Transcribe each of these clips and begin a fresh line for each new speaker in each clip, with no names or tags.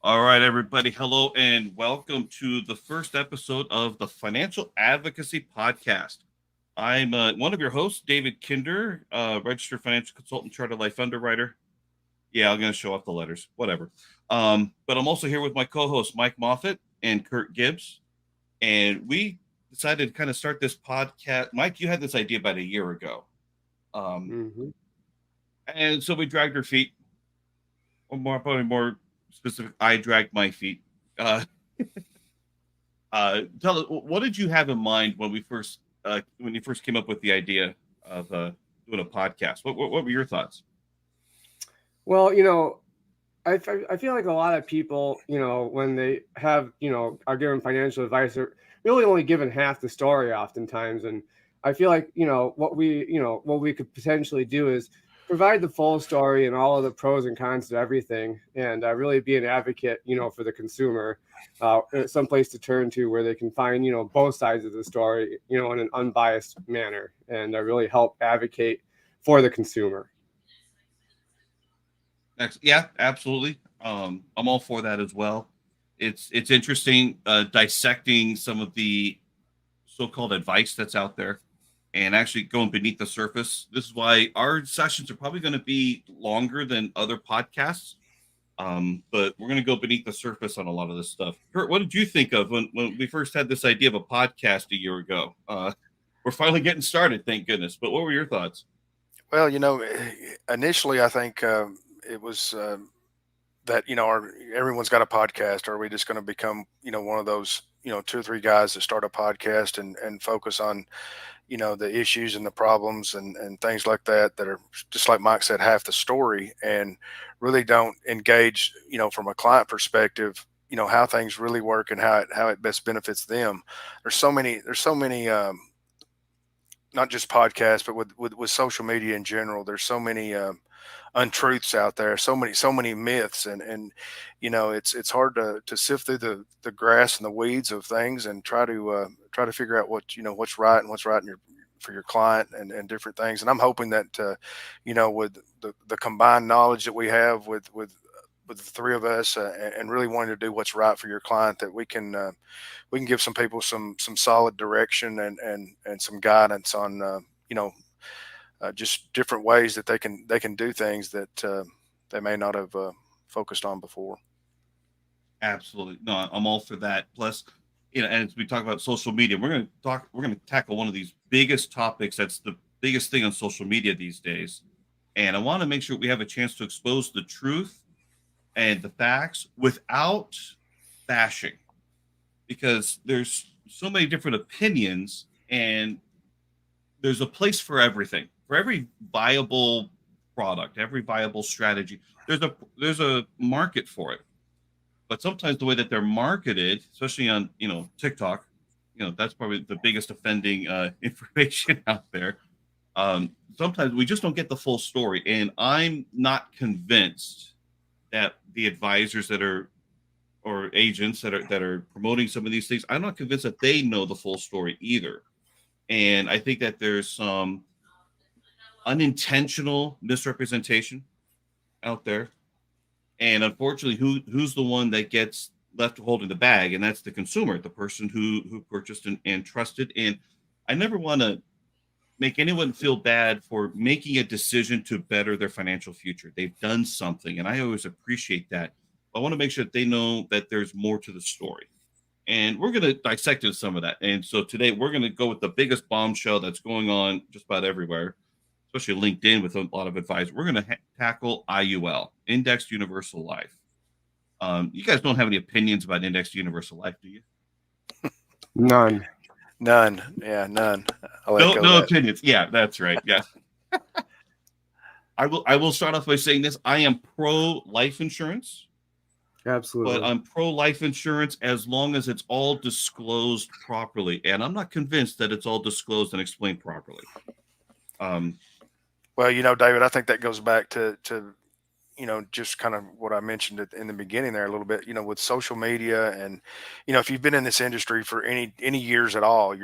All right, everybody. Hello and welcome to the first episode of the Financial Advocacy Podcast. I'm one of your hosts, David Kinder, registered financial consultant, chartered life underwriter. Yeah, I'm going to show off the letters, whatever. But I'm also here with my co hosts, Mike Moffett and Kurt Gibbs. And we decided to kind of start this podcast. Mike, you had this idea about a year ago. Um,
hmm
and so we dragged our feet, or probably more specific, I dragged my feet. Uh, Tell us, what did you have in mind when you first came up with the idea of doing a podcast? What were your thoughts?
Well, I feel like a lot of people, when they have, are given financial advice, they're really only given half the story oftentimes. And I feel like, what we could potentially do is provide the full story and all of the pros and cons of everything, and really be an advocate, for the consumer, some place to turn to where they can find, both sides of the story, in an unbiased manner, and really help advocate for the consumer.
Yeah, absolutely. I'm all for that as well. It's interesting dissecting some of the so-called advice that's out there and actually going beneath the surface. This is why our sessions are probably going to be longer than other podcasts. But we're going to go beneath the surface on a lot of this stuff. Kurt, what did you think of when we first had this idea of a podcast a year ago? We're finally getting started, thank goodness. But what were your thoughts?
Well, initially I think it was that everyone's got a podcast. Are we just going to become one of those two or three guys that start a podcast and focus on the issues and the problems and things like that are just like Mike said, half the story, and really don't engage from a client perspective, how things really work and how it best benefits them. There's so many not just podcasts, but with social media in general. There's so many untruths out there, so many myths, and it's hard to sift through the grass and the weeds of things and try to figure out what's right and what's right for your client and different things. And I'm hoping that with the combined knowledge that we have with the three of us, and really wanting to do what's right for your client, that we can give some people some solid direction and some guidance on just different ways that they can do things that they may not have focused on before.
Absolutely. No, I'm all for that. Plus, as we talk about social media, we're going to tackle one of these biggest topics that's the biggest thing on social media these days. And I want to make sure we have a chance to expose the truth and the facts without bashing, because there's so many different opinions and there's a place for everything. For every viable product, every viable strategy, there's a market for it. But sometimes the way that they're marketed, especially on TikTok, that's probably the biggest offending information out there. Sometimes we just don't get the full story, and I'm not convinced that the advisors that are or agents that are promoting some of these things, I'm not convinced that they know the full story either. And I think that there's some unintentional misrepresentation out there. And unfortunately, who's the one that gets left holding the bag? And that's the consumer, the person who purchased and trusted. And I never want to make anyone feel bad for making a decision to better their financial future. They've done something, and I always appreciate that. I want to make sure that they know that there's more to the story. And we're going to dissect into some of that. And so today we're going to go with the biggest bombshell that's going on just about everywhere, especially LinkedIn with a lot of advice. We're going to tackle IUL, Indexed Universal Life. You guys don't have any opinions about Indexed Universal Life, do you?
None.
None. Yeah, none. I'll
No,
echo
no
that.
opinions. Yeah, that's right. Yeah. I will start off by saying this. I am pro life insurance, but
Absolutely.
I'm pro life insurance as long as it's all disclosed properly. And I'm not convinced that it's all disclosed and explained properly. Um,
Well, David, I think that goes back to just kind of what I mentioned in the beginning there a little bit, with social media. And, if you've been in this industry for any years at all,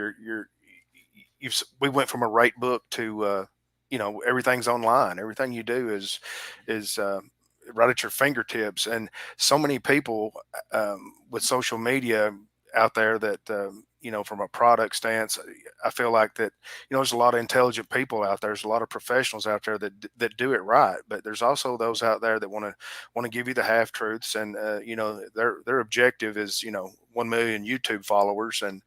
we went from a rate book to, everything's online. Everything you do is right at your fingertips. And so many people with social media out there that from a product stance, I feel like that there's a lot of intelligent people out there. There's a lot of professionals out there that do it right, but there's also those out there that want to give you the half truths, and their objective is 1 million YouTube followers, and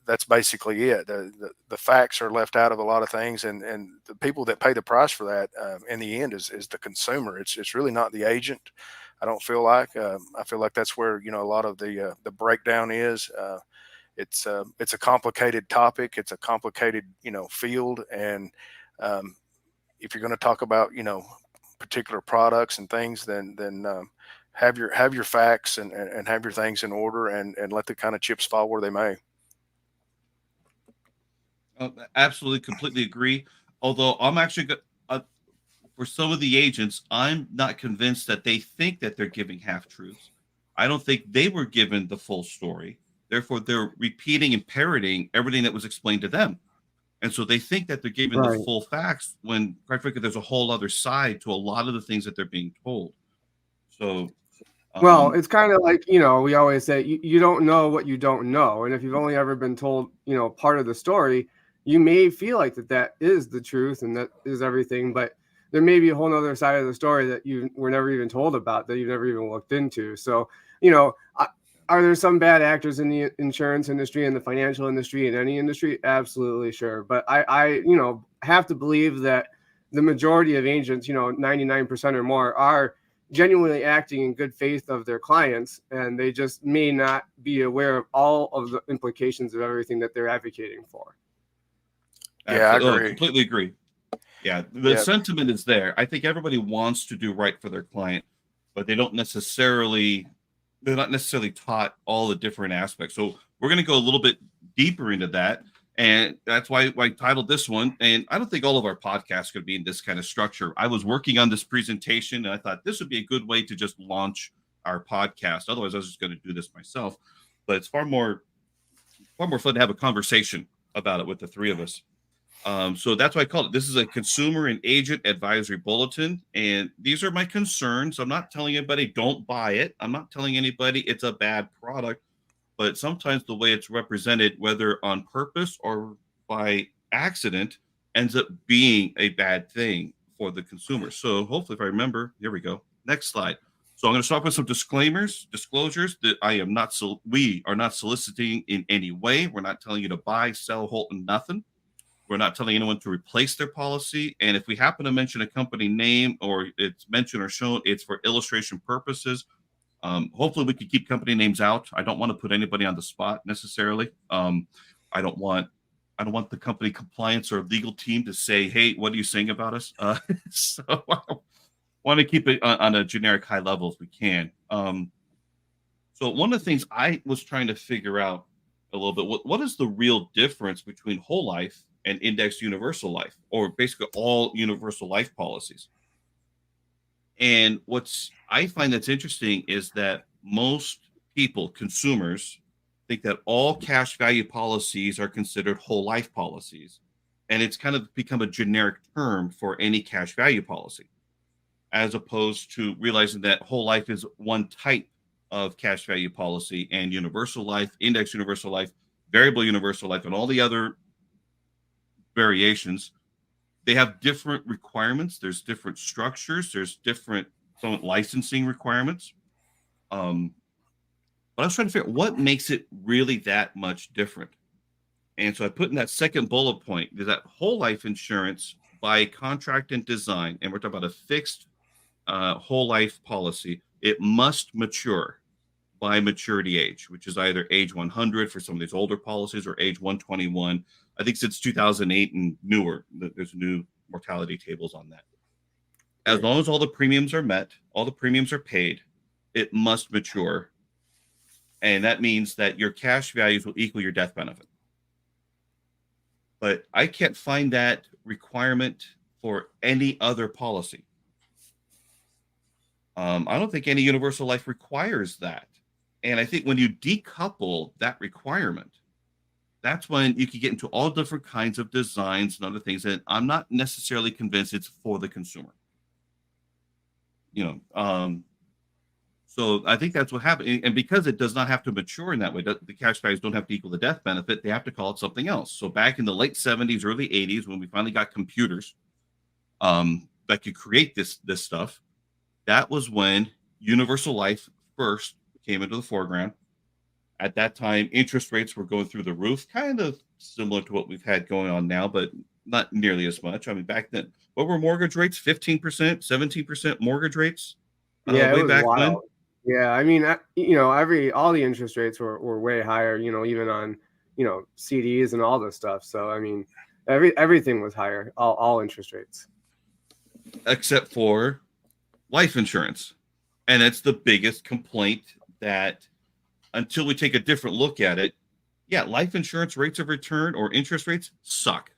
that's basically it. The facts are left out of a lot of things, and the people that pay the price for that in the end is the consumer. It's really not the agent. I don't feel like. I feel like that's where a lot of the breakdown is. It's a complicated topic. It's a complicated field, and if you're going to talk about particular products and things, then have your facts and have your things in order, and let the kind of chips fall where they may.
Absolutely, completely agree. Although I'm actually for some of the agents, I'm not convinced that they think that they're giving half truths. I don't think they were given the full story. Therefore, they're repeating and parroting everything that was explained to them. And so they think that they're giving the
Right.
full facts when, quite frankly, there's a whole other side to a lot of the things that they're being told. So,
Well,
um,
it's kind of like, we always say you don't know what you don't know. And if you've only ever been told, part of the story, you may feel like that is the truth and that is everything. But there may be a whole other side of the story that you were never even told about, that you've never even looked into. So, are there some bad actors in the insurance industry and the financial industry and any industry? Absolutely, sure. But I have to believe that the majority of agents, 99% or more, are genuinely acting in good faith of their clients, and they just may not be aware of all of the implications of everything that they're advocating for.
Yeah, I
absolutely, oh,
agree.
completely agree. Yeah, the
Yeah,
sentiment is there. I think everybody wants to do right for their client, but they're not necessarily taught all the different aspects. So we're going to go a little bit deeper into that. And that's why I titled this one. And I don't think all of our podcasts could be in this kind of structure. I was working on this presentation and I thought this would be a good way to just launch our podcast. Otherwise, I was just going to do this myself. But it's far more fun to have a conversation about it with the three of us. So that's why I called it. This is a consumer and agent advisory bulletin. And these are my concerns. I'm not telling anybody don't buy it. I'm not telling anybody it's a bad product, but sometimes the way it's represented, whether on purpose or by accident, ends up being a bad thing for the consumer. So hopefully, if I remember, here we go. Next slide. So I'm going to start with some disclosures that we are not soliciting in any way. We're not telling you to buy, sell, hold, nothing. We're not telling anyone to replace their policy. And if we happen to mention a company name or it's mentioned or shown, it's for illustration purposes. Hopefully, we can keep company names out. I don't want to put anybody on the spot necessarily. I don't want I don't want the company compliance or legal team to say, "Hey, what are you saying about us?" So I want to keep it on a generic high level if we can. So one of the things I was trying to figure out a little bit, what is the real difference between whole life and indexed universal life, or basically all universal life policies? And what's I find that's interesting is that most people, consumers, think that all cash value policies are considered whole life policies. And it's kind of become a generic term for any cash value policy, as opposed to realizing that whole life is one type of cash value policy, and universal life, index universal life, variable universal life, and all the other variations, they have different requirements. There's different structures. There's different some licensing requirements. Um, but I was trying to figure out what makes it really that much different. And so I put in that second bullet point is that whole life insurance by contract and design, and we're talking about a fixed whole life policy, it must mature by maturity age, which is either age 100 for some of these older policies or age 121. I think since 2008 and newer, there's new mortality tables on that. As
Right.
long as all the premiums are met, all the premiums are paid, it must mature. And that means that your cash values will equal your death benefit. But I can't find that requirement for any other policy. I don't think any universal life requires that. And I think when you decouple that requirement, that's when you can get into all different kinds of designs and other things. And I'm not necessarily convinced it's for the consumer. you know. So I think that's what happened. And because it does not have to mature in that way, the cash values don't have to equal the death benefit. They have to call it something else. So back in the late 70s, early 80s, when we finally got computers that could create this stuff, that was when universal life first came into the foreground. At that time, interest rates were going through the roof, kind of similar to what we've had going on now, but not nearly as much. I mean, back then, what were mortgage rates? 15%, 17% mortgage rates
Yeah, it
way
was
back when.
wild. Yeah, I mean, all the interest rates were way higher, even on, CDs and all this stuff. So, I mean, everything was higher, all interest rates.
Except for life insurance. And it's the biggest complaint that until we take a different look at it, yeah, life insurance rates of return or interest rates suck.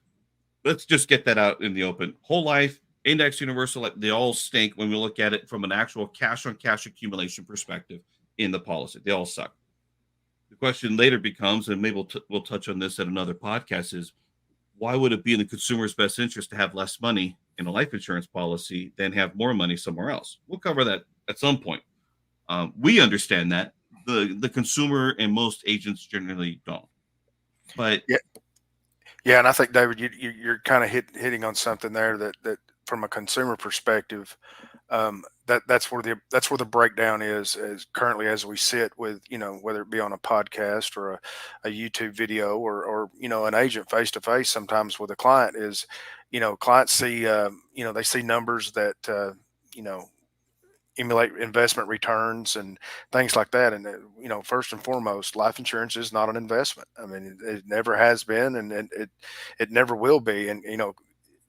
Let's just get that out in the open. Whole life, index universal, they all stink when we look at it from an actual cash on cash accumulation perspective in the policy. They all suck. The question later becomes, and maybe we'll touch on this at another podcast, is why would it be in the consumer's best interest to have less money in a life insurance policy than have more money somewhere else? We'll cover that at some point. We understand that. The consumer and most agents generally don't. But
yeah, and I think, David, you're kind of hitting on something there that from a consumer perspective, that's where the breakdown is as currently as we sit with, whether it be on a podcast or a YouTube video or an agent face to face sometimes with a client is, clients see they see numbers that emulate investment returns and things like that. And first and foremost, life insurance is not an investment. I mean, it never has been, and it never will be. And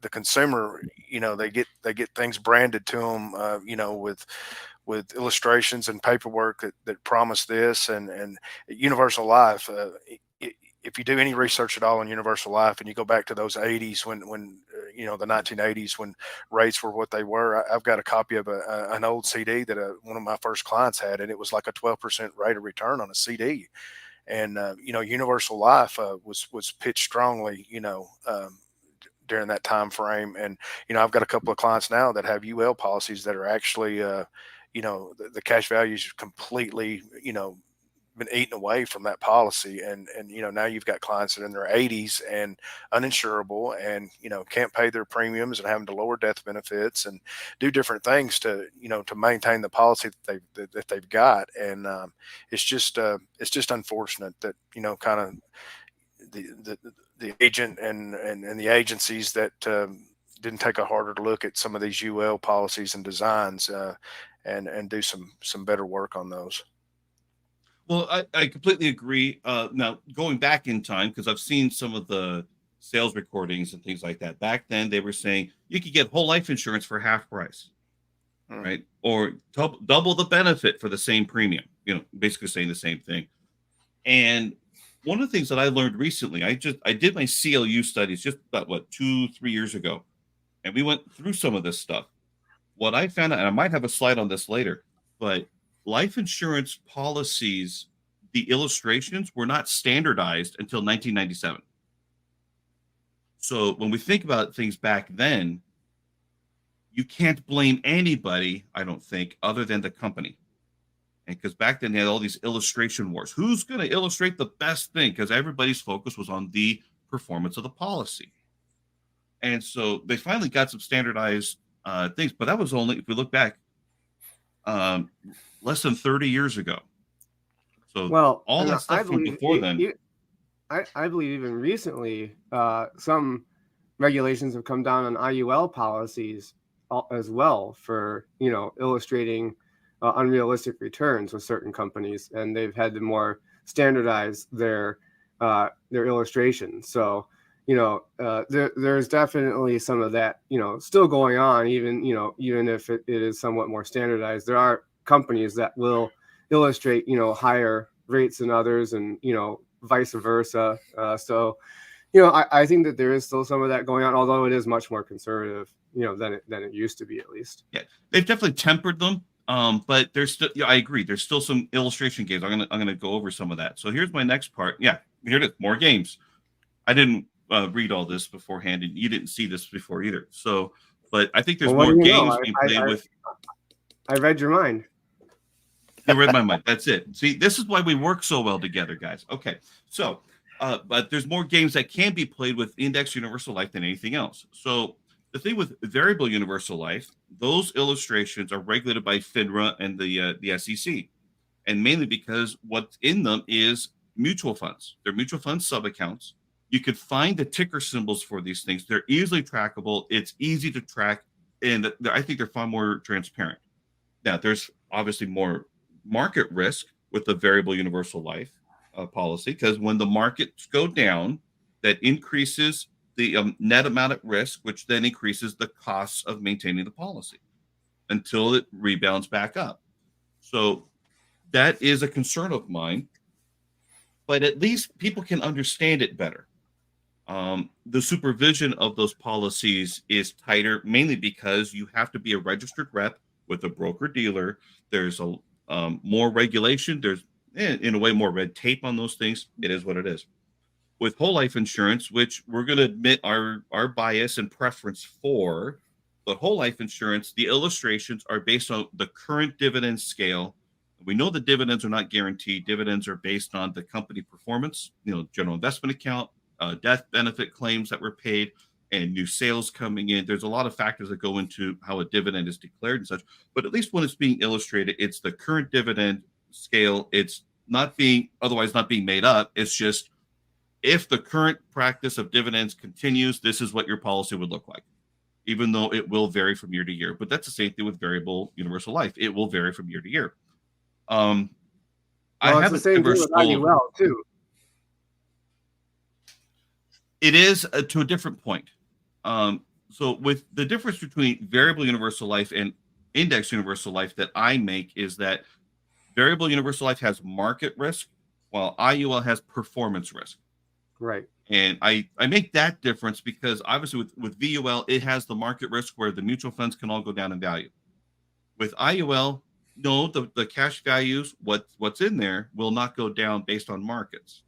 the consumer, they get things branded to them, with illustrations and paperwork that promise this, and universal life. If you do any research at all on universal life and you go back to those 80s when the 1980s when rates were what they were, I've got a copy of an old CD that one of my first clients had, and it was like a 12% rate of return on a CD. And universal life was pitched strongly during that time frame. And I've got a couple of clients now that have UL policies that are actually the cash values completely been eaten away from that policy, and now you've got clients that are in their 80s and uninsurable, and can't pay their premiums and having to lower death benefits and do different things to to maintain the policy that they've got. And it's just unfortunate that kind of the agent and the agencies that didn't take a harder look at some of these UL policies and designs and do some better work on those.
Well, I completely agree. Now, going back in time, because I've seen some of the sales recordings and things like that. Back then, they were saying you could get whole life insurance for half price, right? Or double the benefit for the same premium, basically saying the same thing. And one of the things that I learned recently, I did my CLU studies just about 2-3 years ago, and we went through some of this stuff. What I found out, and I might have a slide on this later, but life insurance policies, the illustrations were not standardized until 1997. So when we think about things back then, you can't blame anybody, I don't think, other than the company. And because back then they had all these illustration wars. Who's going to illustrate the best thing? Because everybody's focus was on the performance of the policy. And so they finally got some standardized things, but that was only, if we look back, less than 30 years ago. So all that stuff from before then.
I believe even recently, some regulations have come down on IUL policies as well for, illustrating unrealistic returns with certain companies, and they've had to more standardize their illustrations. So, there's definitely some of that, still going on, even if it is somewhat more standardized. There are companies that will illustrate, higher rates than others, and, vice versa. So, I think that there is still some of that going on, although it is much more conservative, than it used to be, at least.
Yeah, they've definitely tempered them. But there's still, I agree. There's still some illustration games. I'm gonna go over some of that. So here's my next part. Yeah, here it is. More games. I didn't read all this beforehand, and you didn't see this before either. So, but I think there's more games being played with.
I read your mind.
You read my mind. That's it. See, this is why we work so well together, guys. Okay, so but there's more games that can be played with index universal life than anything else. So the thing with variable universal life, those illustrations are regulated by FINRA and the SEC, and mainly because what's in them is mutual funds. They're mutual fund sub accounts. You could find the ticker symbols for these things. They're easily trackable. It's easy to track, and I think they're far more transparent. Now, there's obviously more market risk with the variable universal life policy, because when the markets go down, that increases the net amount at risk, which then increases the costs of maintaining the policy until it rebounds back up. So that is a concern of mine, but at least people can understand it better. The supervision of those policies is tighter, mainly because you have to be a registered rep with a broker dealer. There's a more regulation. There's in a way more red tape on those things. It is what it is. With whole life insurance, which we're going to admit our bias and preference for, but whole life insurance, the illustrations are based on the current dividend scale. We know the dividends are not guaranteed. Dividends are based on the company performance, general investment account, death benefit claims that were paid, and new sales coming in. There's a lot of factors that go into how a dividend is declared and such. But at least when it's being illustrated, it's the current dividend scale. It's not being made up. It's just, if the current practice of dividends continues, this is what your policy would look like, even though it will vary from year to year. But that's the same thing with variable universal life. It will vary from year to year.
Well, it's the same thing with IUL too.
It is to a different point. So with the difference between variable universal life and index universal life that I make is that variable universal life has market risk, while IUL has performance risk.
Right.
And I make that difference because obviously with VUL, it has the market risk where the mutual funds can all go down in value. With IUL, no, the cash values, what's in there will not go down based on markets.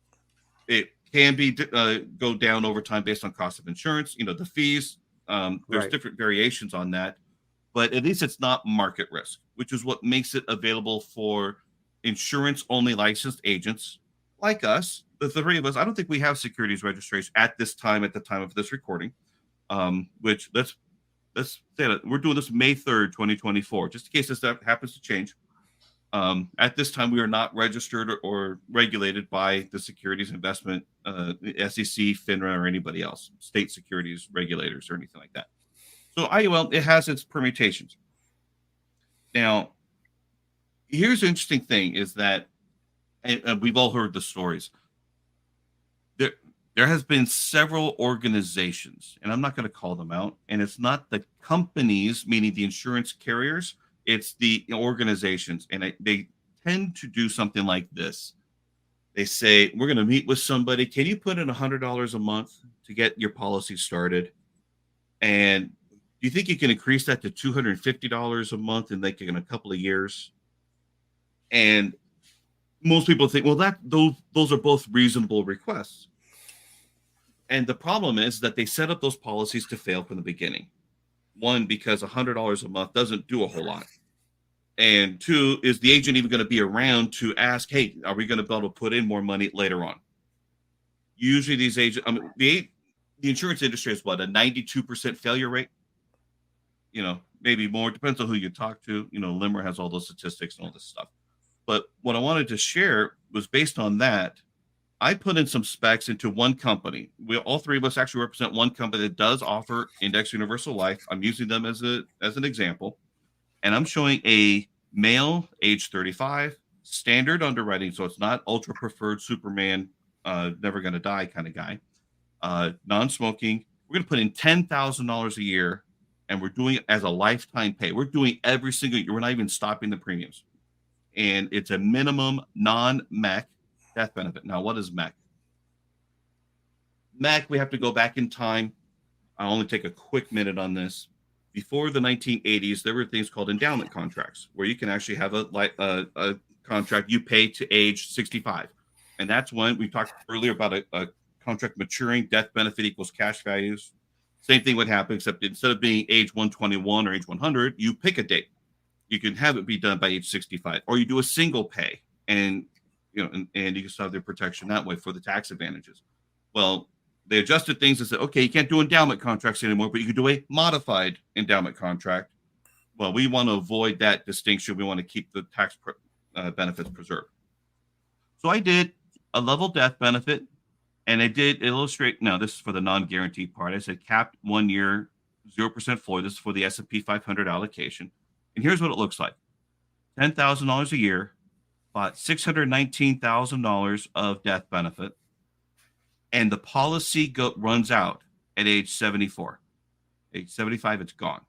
It can be go down over time based on cost of insurance, the fees. There's different variations on that, but at least it's not market risk, which is what makes it available for insurance-only licensed agents like us. The three of us, I don't think we have securities registration at the time of this recording, which let's say that we're doing this May 3rd, 2024, just in case this happens to change. At this time, we are not registered or regulated by the Securities Investment, SEC, FINRA, or anybody else, state securities regulators or anything like that. So IUL, it has its permutations. Now, here's the interesting thing is that, and we've all heard the stories, there has been several organizations, and I'm not going to call them out, and it's not the companies, meaning the insurance carriers, it's the organizations, and they tend to do something like this. They say, we're going to meet with somebody. Can you put in $100 a month to get your policy started? And do you think you can increase that to $250 a month in a couple of years? And most people think, well, those are both reasonable requests. And the problem is that they set up those policies to fail from the beginning. One, because $100 a month doesn't do a whole lot. And two, is the agent even going to be around to ask, hey, are we going to be able to put in more money later on? Usually these agents, the insurance industry is what, a 92% failure rate? Maybe more, depends on who you talk to. Limmer has all those statistics and all this stuff. But what I wanted to share was based on that. I put in some specs into one company. All three of us actually represent one company that does offer index universal life. I'm using them as an example. And I'm showing a male, age 35, standard underwriting. So it's not ultra preferred Superman, never going to die kind of guy. Non-smoking. We're going to put in $10,000 a year, and we're doing it as a lifetime pay. We're doing every single year. We're not even stopping the premiums. And it's a minimum non-MEC death benefit. Now, what is MEC? MEC, we have to go back in time. I'll only take a quick minute on this. Before the 1980s, there were things called endowment contracts, where you can actually have a contract you pay to age 65. And that's when we talked earlier about a contract maturing, death benefit equals cash values. Same thing would happen, except instead of being age 121 or age 100, you pick a date. you can have it be done by age 65, or you do a single pay, and and you can still have the protection that way for the tax advantages. Well, they adjusted things and said, okay, you can't do endowment contracts anymore, but you can do a modified endowment contract. Well, we want to avoid that distinction. We want to keep the tax benefits preserved. So I did a level death benefit, and I did illustrate. Now, this is for the non-guaranteed part. I said capped 1 year, 0% floor. This is for the S&P 500 allocation. And here's what it looks like. $10,000 a year, bought $619,000 of death benefit, and the policy runs out at age 74. Age 75, it's gone.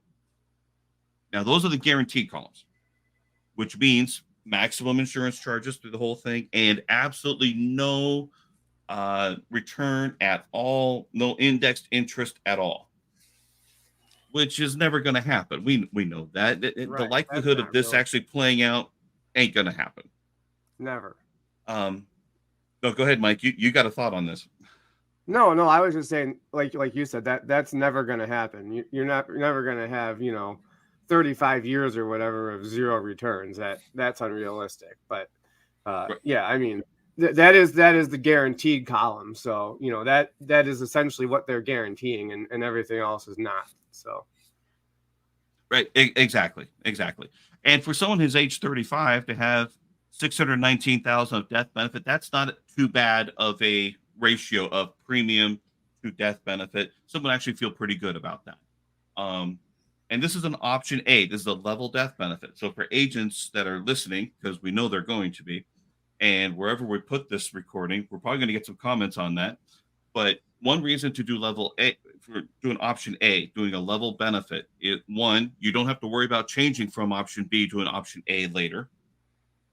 Now, those are the guaranteed columns, which means maximum insurance charges through the whole thing and absolutely no return at all, no indexed interest at all, which is never going to happen. We know that. The likelihood of this actually playing out ain't going to happen.
Never.
No, go ahead, Mike. You got a thought on this?
No, I was just saying, like you said, that's never going to happen. You're never going to have 35 years or whatever of zero returns. That's unrealistic. But right. Yeah, I mean that is the guaranteed column. So that is essentially what they're guaranteeing, and everything else is not. So.
Right. Exactly. And for someone who's age 35 to have $619,000 of death benefit, that's not too bad of a ratio of premium to death benefit. Someone actually feel pretty good about that. And this is an option A. This is a level death benefit. So for agents that are listening, because we know they're going to be, and wherever we put this recording, we're probably going to get some comments on that. But one reason to do level A, for doing option A, doing a level benefit, one, you don't have to worry about changing from option B to an option A later.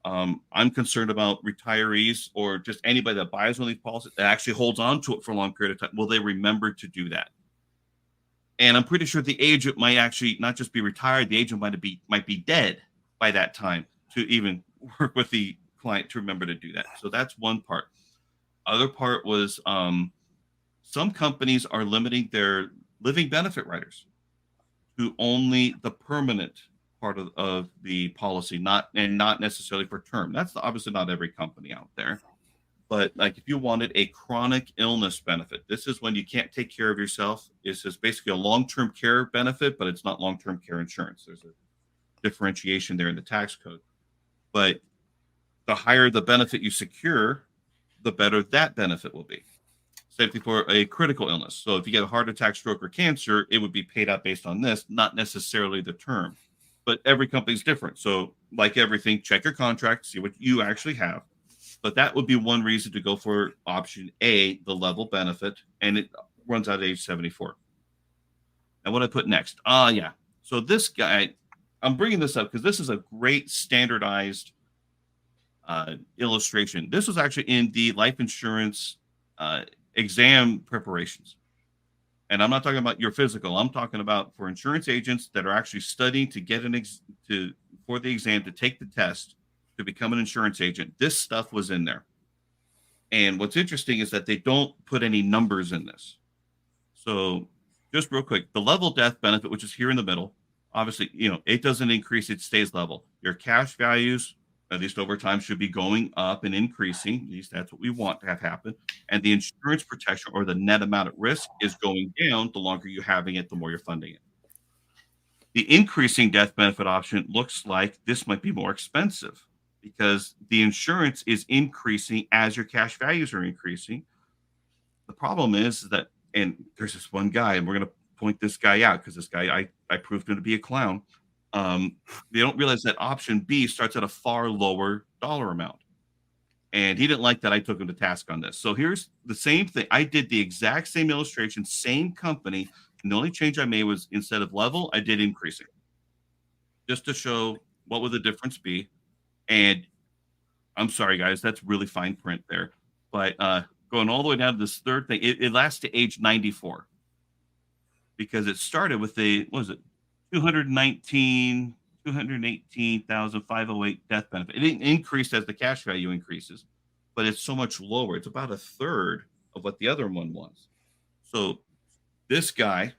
I'm concerned about retirees or just anybody that buys one of these policies that actually holds on to it for a long period of time. Will they remember to do that? And I'm pretty sure the agent might actually not just be retired, the agent might be dead by that time to even work with the client to remember to do that. So that's one part. Other part was some companies are limiting their living benefit riders to only the permanent part of the policy, not necessarily for term. That's obviously not every company out there. But like if you wanted a chronic illness benefit, this is when you can't take care of yourself. It's just basically a long-term care benefit, but it's not long-term care insurance. There's a differentiation there in the tax code. But the higher the benefit you secure, the better that benefit will be. Same thing for a critical illness. So if you get a heart attack, stroke, or cancer, it would be paid out based on this, not necessarily the term. But every company's different. So like everything, check your contract, see what you actually have. But that would be one reason to go for option A, the level benefit, and it runs out at age 74. And what I put next? Yeah. So this guy, I'm bringing this up because this is a great standardized illustration. This was actually in the life insurance exam preparations. And I'm not talking about your physical. I'm talking about for insurance agents that are actually studying to get for the exam to take the test to become an insurance agent. This stuff was in there. And what's interesting is that they don't put any numbers in this. So just real quick, the level death benefit, which is here in the middle, obviously, it doesn't increase, it stays level. Your cash values, at least over time, should be going up and increasing. At least that's what we want to have happen. And the insurance protection or the net amount at risk is going down the longer you're having it, the more you're funding it. The increasing death benefit option looks like this might be more expensive because the insurance is increasing as your cash values are increasing. The problem is that, and there's this one guy, and we're going to point this guy out because this guy, I proved him to be a clown. They don't realize that option B starts at a far lower dollar amount. And he didn't like that I took him to task on this. So here's the same thing. I did the exact same illustration, same company. And the only change I made was instead of level, I did increasing. Just to show what would the difference be. And I'm sorry, guys, that's really fine print there. But going all the way down to this third thing, it lasts to age 94. Because it started with what was it? 218,508 death benefit. It increased as the cash value increases, but it's so much lower. It's about a third of what the other one was. So this guy,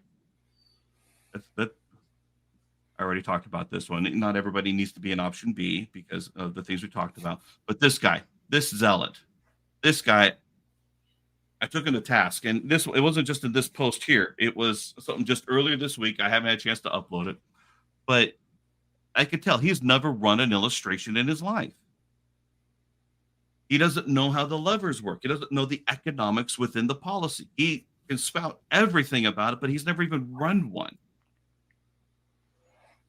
I already talked about this one. Not everybody needs to be an option B because of the things we talked about. But this guy, this zealot, this guy, I took him to task. And it wasn't just in this post here. It was something just earlier this week. I haven't had a chance to upload it. But I could tell he's never run an illustration in his life. He doesn't know how the levers work. He doesn't know the economics within the policy. He can spout everything about it, but he's never even run one.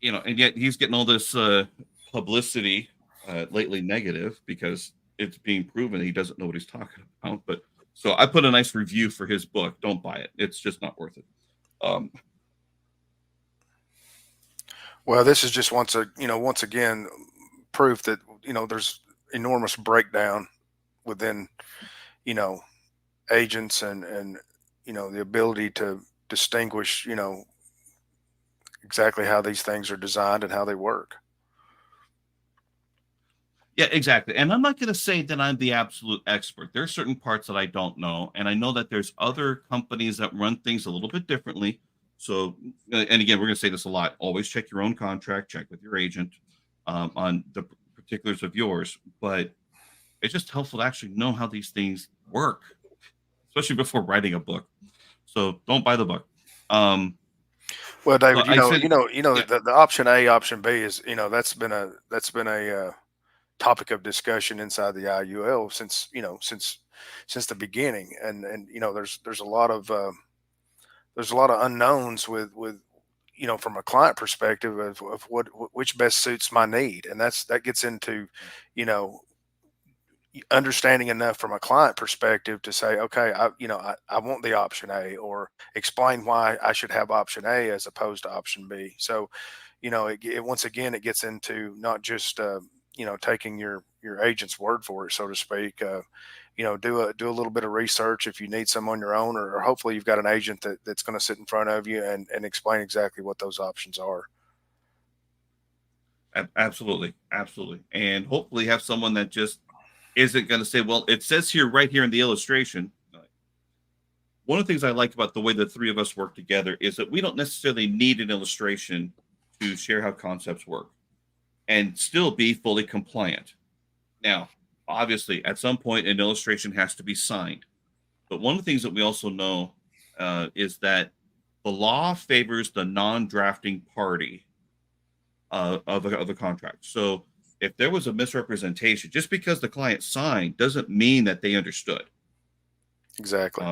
And yet he's getting all this publicity, lately negative, because it's being proven he doesn't know what he's talking about. But so I put a nice review for his book. Don't buy it. It's just not worth it.
Well, this is just once again proof that there's enormous breakdown within agents and the ability to distinguish exactly how these things are designed and how they work.
Yeah, exactly. And I'm not going to say that I'm the absolute expert. There are certain parts that I don't know. And I know that there's other companies that run things a little bit differently. So, and again, we're going to say this a lot. Always check your own contract, check with your agent on the particulars of yours. But it's just helpful to actually know how these things work, especially before writing a book. So don't buy the book.
Well, David,
So I said-
the option A, option B is, that's been a topic of discussion inside the IUL since the beginning. And there's a lot of unknowns with from a client perspective of which best suits my need. And that gets into, understanding enough from a client perspective to say, okay, I want the option A, or explain why I should have option A as opposed to option B. So, once again, it gets into not just, taking your agent's word for it, so to speak. Do a little bit of research if you need some on your own, or hopefully you've got an agent that's going to sit in front of you and explain exactly what those options are.
Absolutely. And hopefully have someone that just isn't going to say, well, it says here, right here in the illustration. One of the things I like about the way the three of us work together is that we don't necessarily need an illustration to share how concepts work and still be fully compliant. Now, obviously, at some point, an illustration has to be signed. But one of the things that we also know is that the law favors the non-drafting party of a contract. So if there was a misrepresentation, just because the client signed doesn't mean that they understood.
Exactly.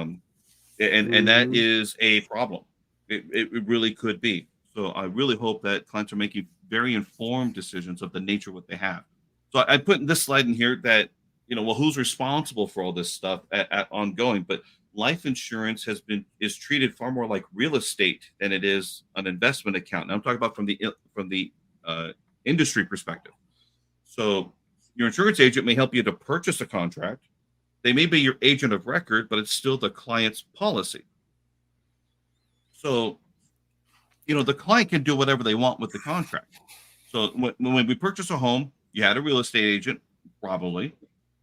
And that is a problem. It really could be. So I really hope that clients are making very informed decisions of the nature of what they have. So I put in this slide in here that, who's responsible for all this stuff at ongoing, but life insurance is treated far more like real estate than it is an investment account. Now I'm talking about from the industry perspective. So your insurance agent may help you to purchase a contract. They may be your agent of record, but it's still the client's policy. So, the client can do whatever they want with the contract. So when we purchase a home, you had a real estate agent, probably.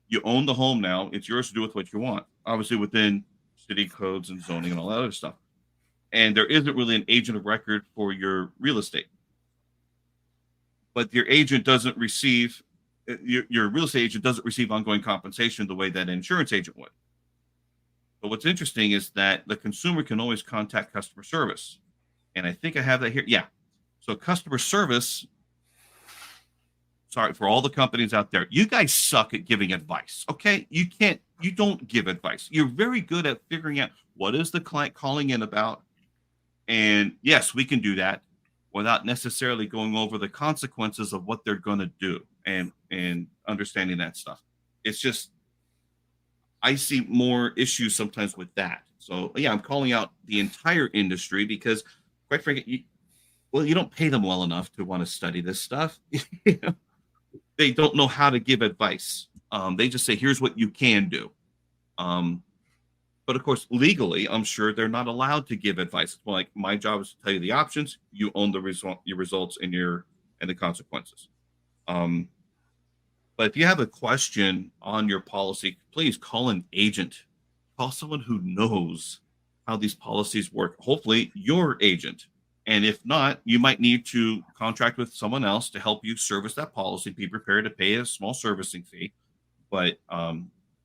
You own the home now. It's yours to do with what you want, obviously within city codes and zoning and all that other stuff. And there isn't really an agent of record for your real estate. But your agent doesn't receive, your real estate agent doesn't receive ongoing compensation the way that an insurance agent would. But what's interesting is that the consumer can always contact customer service. And I think I have that here. Yeah. So customer service, sorry for all the companies out there, you guys suck at giving advice. Okay. You don't give advice. You're very good at figuring out what is the client calling in about. And yes, we can do that without necessarily going over the consequences of what they're going to do and understanding that stuff. It's just, I see more issues sometimes with that. So yeah, I'm calling out the entire industry because quite frankly, you don't pay them well enough to want to study this stuff. They don't know how to give advice. They just say, here's what you can do. But of course, legally, I'm sure they're not allowed to give advice. It's like, my job is to tell you the options. You own the your results and the consequences. But if you have a question on your policy, please call an agent. Call someone who knows how these policies work. Hopefully, your agent And if not, you might need to contract with someone else to help you service that policy. Be prepared to pay a small servicing fee, but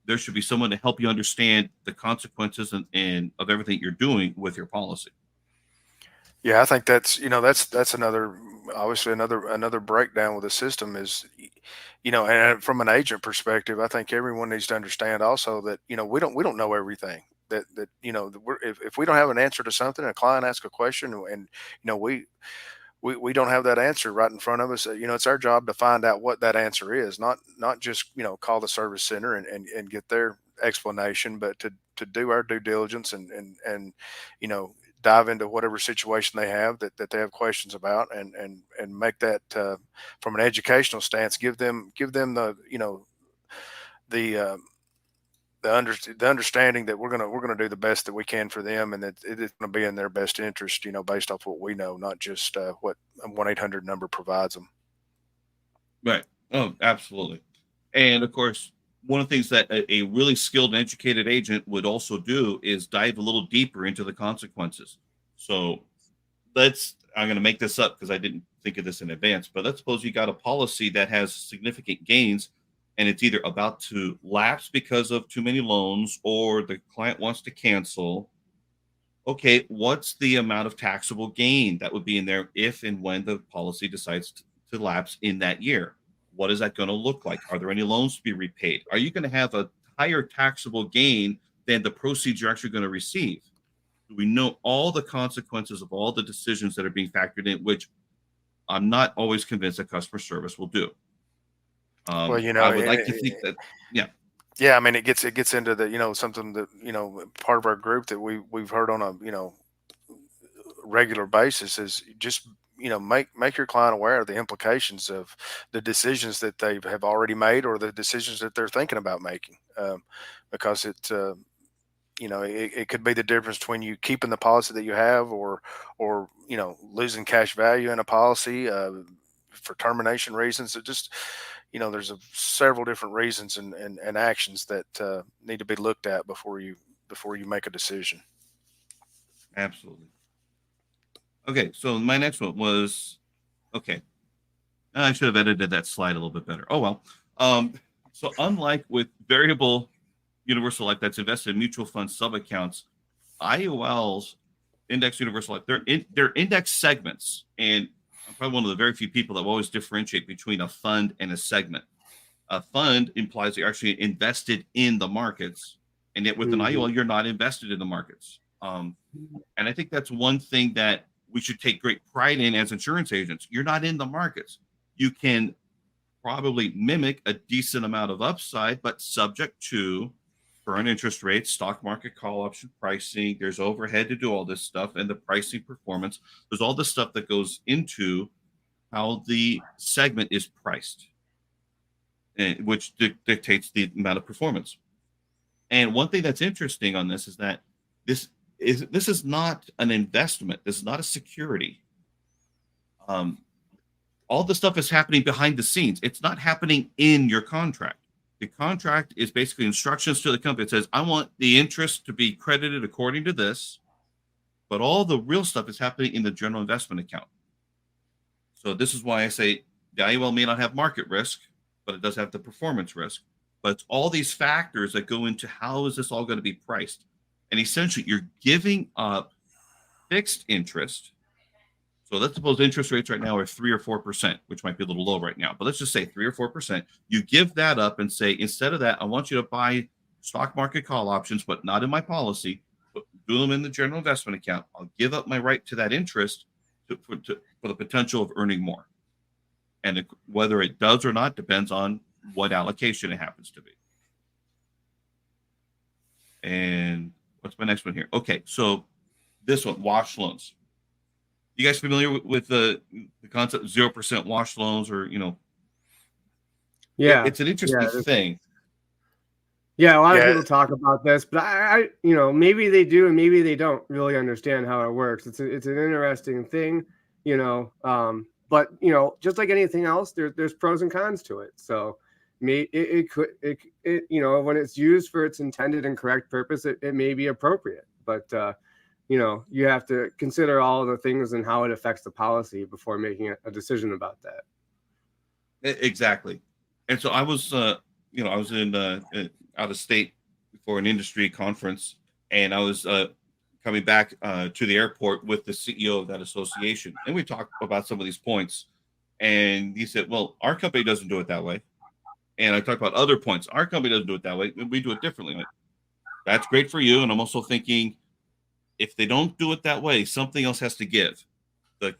there should be someone to help you understand the consequences and of everything you're doing with your policy.
Yeah, I think that's another, obviously another breakdown with the system is, and from an agent perspective, I think everyone needs to understand also that we don't know everything. That that if we don't have an answer to something, a client asks a question, and we don't have that answer right in front of us. It's our job to find out what that answer is, not just call the service center and get their explanation, but to do our due diligence and dive into whatever situation they have that they have questions about, and make that from an educational stance, give them the the uh, the understanding that we're gonna do the best that we can for them, and that it is going to be in their best interest, based off what we know, not just what a 1-800 number provides them.
Right. Oh, absolutely. And of course, one of the things that a really skilled and educated agent would also do is dive a little deeper into the consequences. So I'm going to make this up because I didn't think of this in advance, but let's suppose you got a policy that has significant gains and it's either about to lapse because of too many loans or the client wants to cancel. Okay, what's the amount of taxable gain that would be in there if and when the policy decides to lapse in that year? What is that going to look like? Are there any loans to be repaid? Are you going to have a higher taxable gain than the proceeds you're actually going to receive? We know all the consequences of all the decisions that are being factored in, which I'm not always convinced that customer service will do.
Well,
I would like to think that, yeah.
Yeah, I mean, it gets into the something that part of our group that we've heard on a regular basis is just make your client aware of the implications of the decisions that they have already made or the decisions that they're thinking about making, because it could be the difference between you keeping the policy that you have or losing cash value in a policy for termination reasons. It just there's several different reasons and actions that need to be looked at before you make a decision.
Absolutely. Okay, so my next one was, okay, I should have edited that slide a little bit better. Oh well. So unlike with variable universal life that's invested in mutual fund sub accounts, IULs, index universal life, they're index segments, and I'm probably one of the very few people that will always differentiate between a fund and a segment. A fund implies you're actually invested in the markets, and yet with an IUL, you're not invested in the markets. And I think that's one thing that we should take great pride in as insurance agents. You're not in the markets. You can probably mimic a decent amount of upside, but subject to current interest rates, stock market call option pricing. There's overhead to do all this stuff, and the pricing performance. There's all the stuff that goes into how the segment is priced, and which dictates the amount of performance. And one thing that's interesting on this is that this is not an investment. This is not a security. All the stuff is happening behind the scenes. It's not happening in your contract. The contract is basically instructions to the company. It says, I want the interest to be credited according to this, but all the real stuff is happening in the general investment account. So this is why I say the IUL may not have market risk, but it does have the performance risk. But it's all these factors that go into how is this all going to be priced. And essentially, you're giving up fixed interest. So let's suppose interest rates right now are 3 or 4%, which might be a little low right now. But let's just say 3 or 4%. You give that up and say, instead of that, I want you to buy stock market call options, but not in my policy, but do them in the general investment account. I'll give up my right to that interest for the potential of earning more. And whether it does or not depends on what allocation it happens to be. And what's my next one here? Okay, so this one, wash loans. You guys familiar with the concept of 0% wash loans, or
Yeah,
it's an interesting thing.
Yeah, a lot of people talk about this, but I maybe they do and maybe they don't really understand how it works. It's an interesting thing, but just like anything else, there's pros and cons to it. So it could when it's used for its intended and correct purpose, it may be appropriate. But you have to consider all of the things and how it affects the policy before making a decision about that.
Exactly. And so I was, I was in out of state for an industry conference, and I was coming back to the airport with the CEO of that association, and we talked about some of these points. And he said, "Well, our company doesn't do it that way." And I talked about other points. Our company doesn't do it that way. We do it differently. Like, that's great for you. And I'm also thinking, if they don't do it that way, something else has to give. The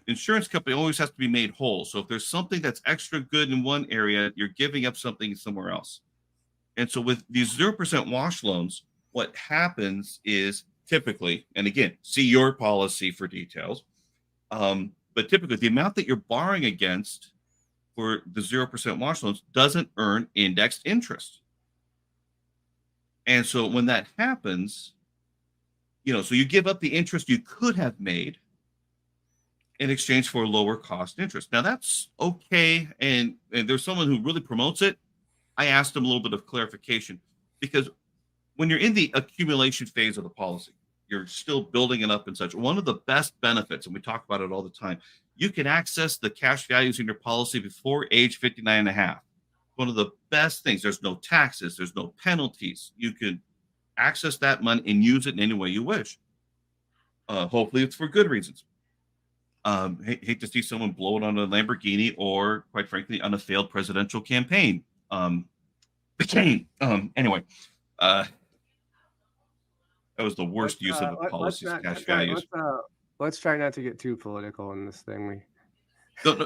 insurance company always has to be made whole. So if there's something that's extra good in one area, you're giving up something somewhere else. And so with these 0% wash loans, what happens is typically, and again, see your policy for details. But typically, the amount that you're borrowing against for the 0% wash loans doesn't earn indexed interest. And so when that happens, so you give up the interest you could have made in exchange for lower cost interest. Now that's okay. And there's someone who really promotes it. I asked him a little bit of clarification, because when you're in the accumulation phase of the policy, you're still building it up and such. One of the best benefits, and we talk about it all the time, you can access the cash values in your policy before age 59 and a half. One of the best things, there's no taxes, there's no penalties. You can access that money and use it in any way you wish. Hopefully it's for good reasons. Hate to see someone blow it on a Lamborghini, or quite frankly, on a failed presidential campaign. Anyway, that was the worst use of the policy's cash values.
Let's try not to get too political in this thing.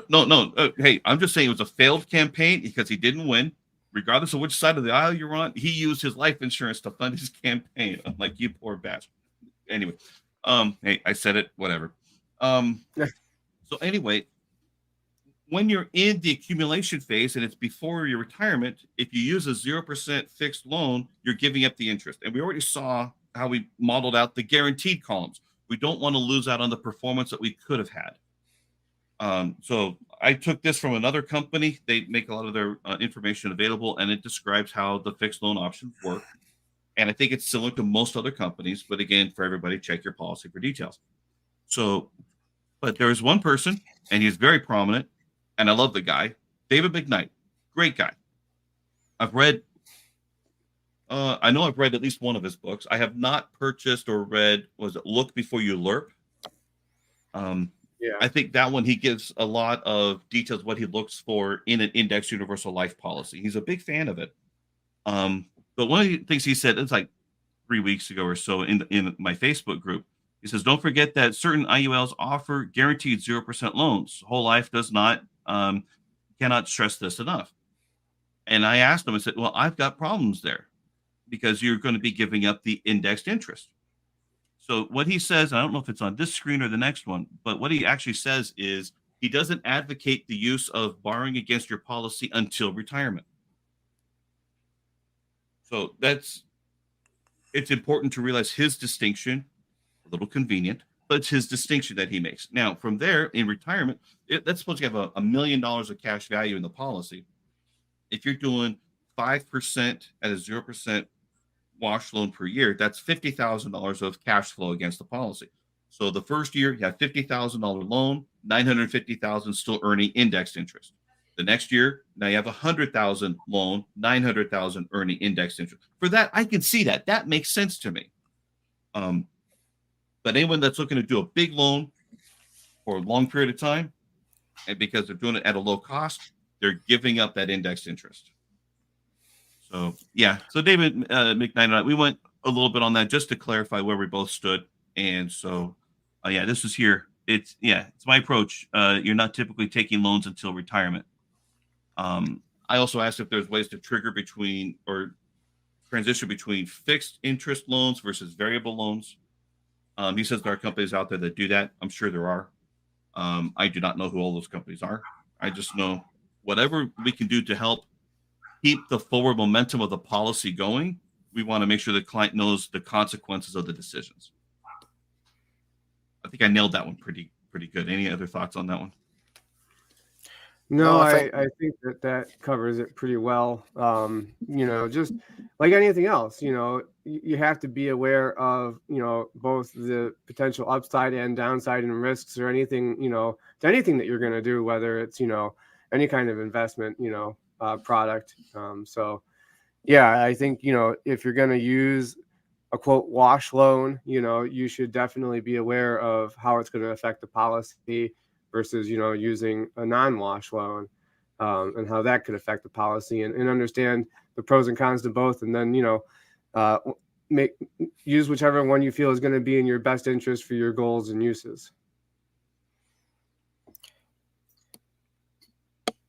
No. Hey, I'm just saying it was a failed campaign because he didn't win. Regardless of which side of the aisle you're on, he used his life insurance to fund his campaign. I'm like, you poor bastard. Anyway, hey, I said it, whatever. So anyway, when you're in the accumulation phase and it's before your retirement, if you use a 0% fixed loan, you're giving up the interest. And we already saw how we modeled out the guaranteed columns. We don't want to lose out on the performance that we could have had. So I took this from another company. They make a lot of their information available, and it describes how the fixed loan options work. And I think it's similar to most other companies, but again, for everybody, check your policy for details. So, but there's one person, and he's very prominent, and I love the guy, David McKnight, great guy. I've read at least one of his books. I have not purchased or read, was it Look Before You Lerp?
Yeah.
I think that one, he gives a lot of details what he looks for in an index universal life policy. He's a big fan of it. But one of the things he said, it's like 3 weeks ago or so in my Facebook group, he says, don't forget that certain IULs offer guaranteed 0% loans. Whole life does not, cannot stress this enough. And I asked him, I said, well, I've got problems there because you're going to be giving up the indexed interest. So what he says, I don't know if it's on this screen or the next one, but what he actually says is he doesn't advocate the use of borrowing against your policy until retirement. So it's important to realize his distinction, a little convenient, but it's his distinction that he makes. Now, from there, in retirement, that's supposed to have $1 million of cash value in the policy. If you're doing 5% at a 0% wash loan per year, that's $50,000 of cash flow against the policy. So the first year, you have $50,000 loan, $950,000 still earning indexed interest. The next year, now you have $100,000 loan, $900,000 earning indexed interest. For that, I can see that. That makes sense to me. But anyone that's looking to do a big loan for a long period of time, and because they're doing it at a low cost, they're giving up that indexed interest. So, yeah. So David McKnight and I, we went a little bit on that just to clarify where we both stood. And so, yeah, this is here. It's my approach. You're not typically taking loans until retirement. I also asked if there's ways to trigger between or transition between fixed interest loans versus variable loans. He says there are companies out there that do that. I'm sure there are. I do not know who all those companies are. I just know whatever we can do to help keep the forward momentum of the policy going, we want to make sure the client knows the consequences of the decisions. I think I nailed that one pretty good. Any other thoughts on that one?
No,
No, I think
I think that covers it pretty well. Just like anything else, you have to be aware of, both the potential upside and downside and risks or anything, to anything that you're going to do, whether it's, any kind of investment, product. So yeah, I think, if you're going to use a quote wash loan, you should definitely be aware of how it's going to affect the policy versus, using a non-wash loan, and how that could affect the policy, and understand the pros and cons to both. And then, uh, make use whichever one you feel is going to be in your best interest for your goals and uses.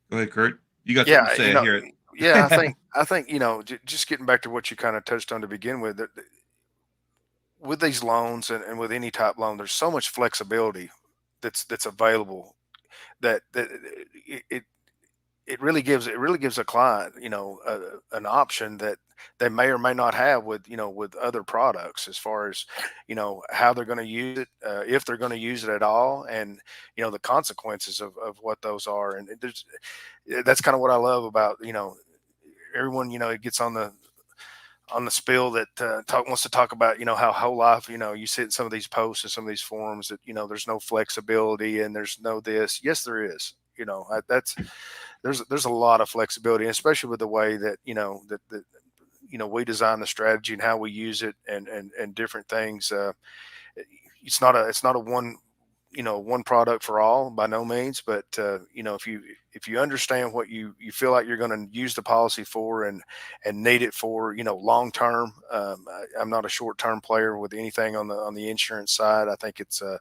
Go ahead, Kurt. You got
yeah,
something to say
you know,
here.
yeah, I think just getting back to what you kind of touched on to begin with, that with these loans and with any type loan, there's so much flexibility that's available that it really gives a client, an option that they may or may not have with other products, as far as how they're going to use it, if they're going to use it at all, and the consequences of what those are. And that's kind of what I love about everyone it gets on the spill that wants to talk about how whole life, you sit in some of these posts and some of these forums that there's no flexibility and there's no this. Yes, there is. That's there's a lot of flexibility, especially with the way that we design the strategy and how we use it, and different things. It's not a one product for all, by no means, but if you understand what you feel like you're going to use the policy for, and need it for long term. I'm not a short term player with anything on the insurance side. I think it's a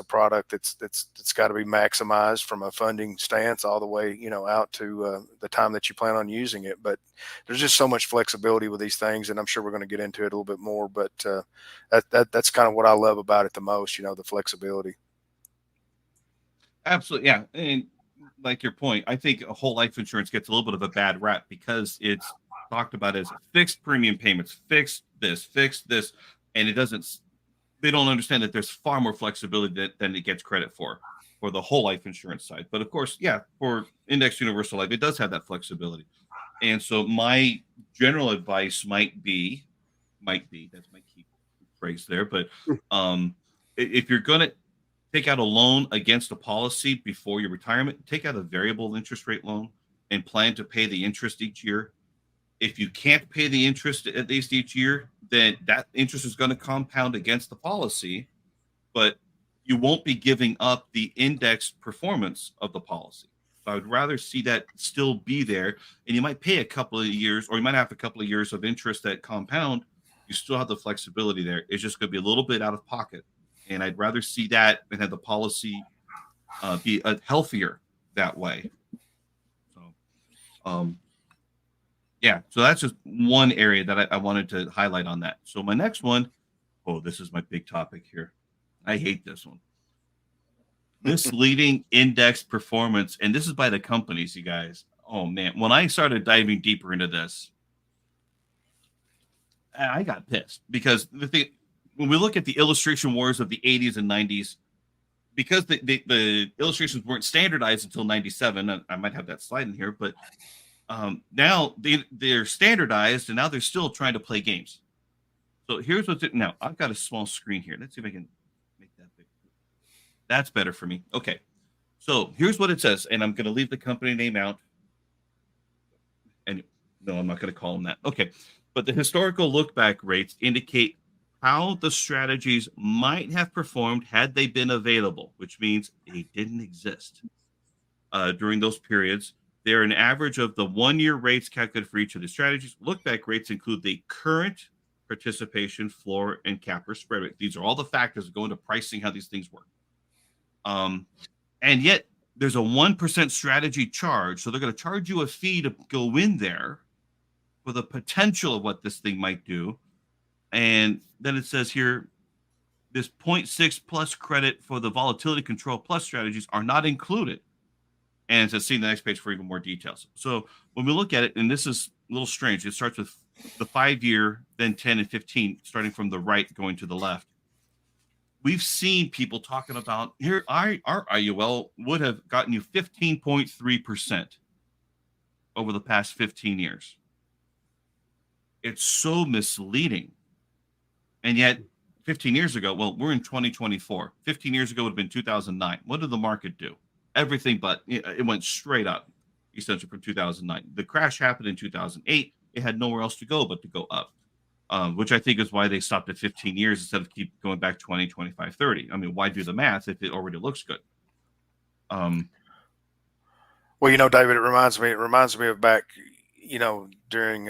product that's got to be maximized from a funding stance all the way, out to the time that you plan on using it. But there's just so much flexibility with these things, and I'm sure we're going to get into it a little bit more. But that's kind of what I love about it the most, the flexibility.
Absolutely, yeah. And like your point, I think a whole life insurance gets a little bit of a bad rap because it's talked about as fixed premium payments, fixed this, and it doesn't. They don't understand that there's far more flexibility than it gets credit for the whole life insurance side. But of course, yeah, for indexed universal life, it does have that flexibility. And so my general advice might be that's my key phrase there, but if you're going to take out a loan against a policy before your retirement, take out a variable interest rate loan and plan to pay the interest each year. If you can't pay the interest at least each year, then that interest is going to compound against the policy, but you won't be giving up the index performance of the policy. So I would rather see that still be there. And you might pay a couple of years, or you might have a couple of years of interest that compound. You still have the flexibility there. It's just going to be a little bit out of pocket. And I'd rather see that and have the policy be healthier that way. So, yeah, so that's just one area that I wanted to highlight on that. So my next one, this is my big topic here. I hate this one. Misleading index performance, and this is by the companies, you guys. Oh man, when I started diving deeper into this, I got pissed because when we look at the illustration wars of the 80s and 90s, because the illustrations weren't standardized until 97. I might have that slide in here, but now they're standardized, and now they're still trying to play games. So here's what's it now. I've got a small screen here. Let's see if I can make that big. That's better for me. Okay. So here's what it says, and I'm going to leave the company name out. And no, I'm not going to call them that. Okay. But the historical look back rates indicate how the strategies might have performed had they been available, which means they didn't exist during those periods. They're an average of the 1 year rates calculated for each of the strategies. Look back rates include the current participation, floor, and cap or spread rate. These are all the factors that go into pricing how these things work. And yet there's a 1% strategy charge. So they're going to charge you a fee to go in there for the potential of what this thing might do. And then it says here, this 0.6 plus credit for the volatility control plus strategies are not included. And to see the next page for even more details. So when we look at it, and this is a little strange, it starts with the 5 year, then 10 and 15, starting from the right going to the left. we've seen people talking about here. Our IUL would have gotten you 15.3% over the past 15 years. It's so misleading. And yet 15 years ago, well, we're in 2024. 15 years ago would have been 2009. What did the market do? Everything but it went straight up, essentially from 2009. The crash happened in 2008. It had nowhere else to go but to go up, which I think is why they stopped at 15 years instead of keep going back 20, 25, 30. I mean, why do the math if it already looks good?
Well, David, it reminds me of back, during,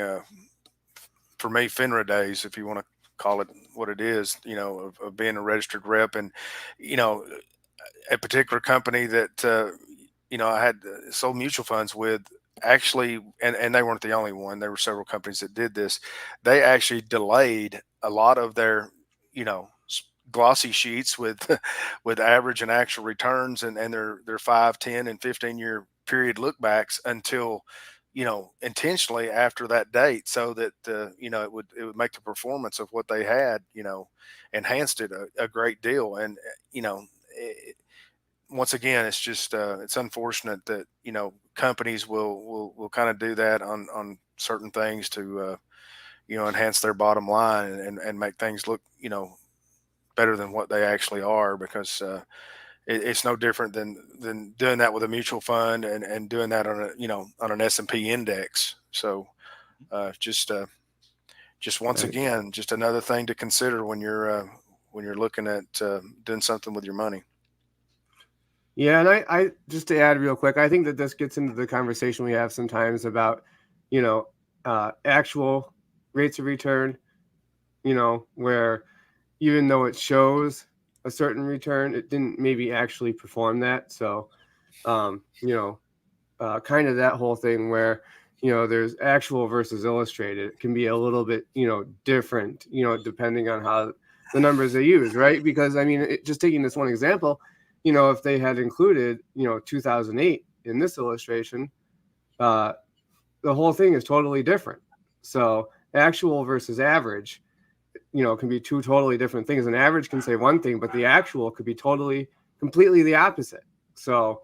for me, FINRA days, if you want to call it what it is, of being a registered rep. And, a particular company that, I had sold mutual funds with, actually, and they weren't the only one. There were several companies that did this. They actually delayed a lot of their, glossy sheets with with average and actual returns and their 5, 10, and 15-year period lookbacks until, intentionally after that date, so that it would make the performance of what they had, enhanced it a great deal. And once again, it's just it's unfortunate that companies will kind of do that on certain things to enhance their bottom line and make things look better than what they actually are, because it's no different than doing that with a mutual fund and doing that on an S&P index. So just once again, just another thing to consider when you're looking at doing something with your money.
Yeah, and I just to add real quick, I think that this gets into the conversation we have sometimes about, actual rates of return, where even though it shows a certain return, it didn't maybe actually perform that. So, kind of that whole thing where, there's actual versus illustrated. It can be a little bit, different, depending on how the numbers they use, right? Because, I mean, just taking this one example, if they had included, 2008 in this illustration, the whole thing is totally different. So actual versus average, can be two totally different things. An average can say one thing, but the actual could be completely the opposite. So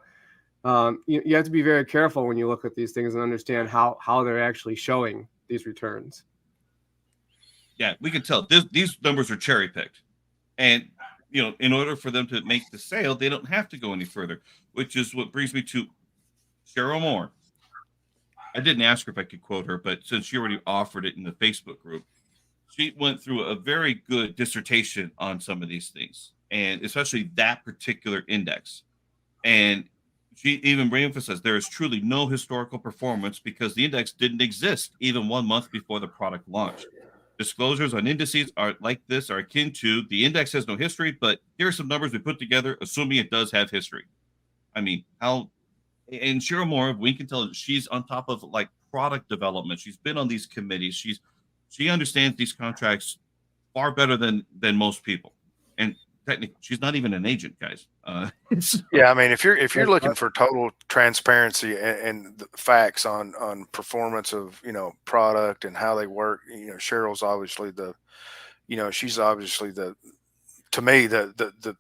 you have to be very careful when you look at these things and understand how they're actually showing these returns.
Yeah, we can tell these numbers are cherry picked, and in order for them to make the sale, they don't have to go any further, which is what brings me to Cheryl Moore. I didn't ask her if I could quote her, but since she already offered it in the Facebook group, she went through a very good dissertation on some of these things, and especially that particular index. And she even reemphasized there is truly no historical performance because the index didn't exist even 1 month before the product launched. Disclosures on indices are like this are akin to the index has no history, but here are some numbers we put together, assuming it does have history. I mean, how? And Cheryl Moore, we can tell she's on top of like product development. She's been on these committees. She understands these contracts far better than most people. And technically, she's not even an agent, guys.
Yeah, I mean, if you're looking for total transparency and the facts on performance of product and how they work, Cheryl's obviously she's obviously to me the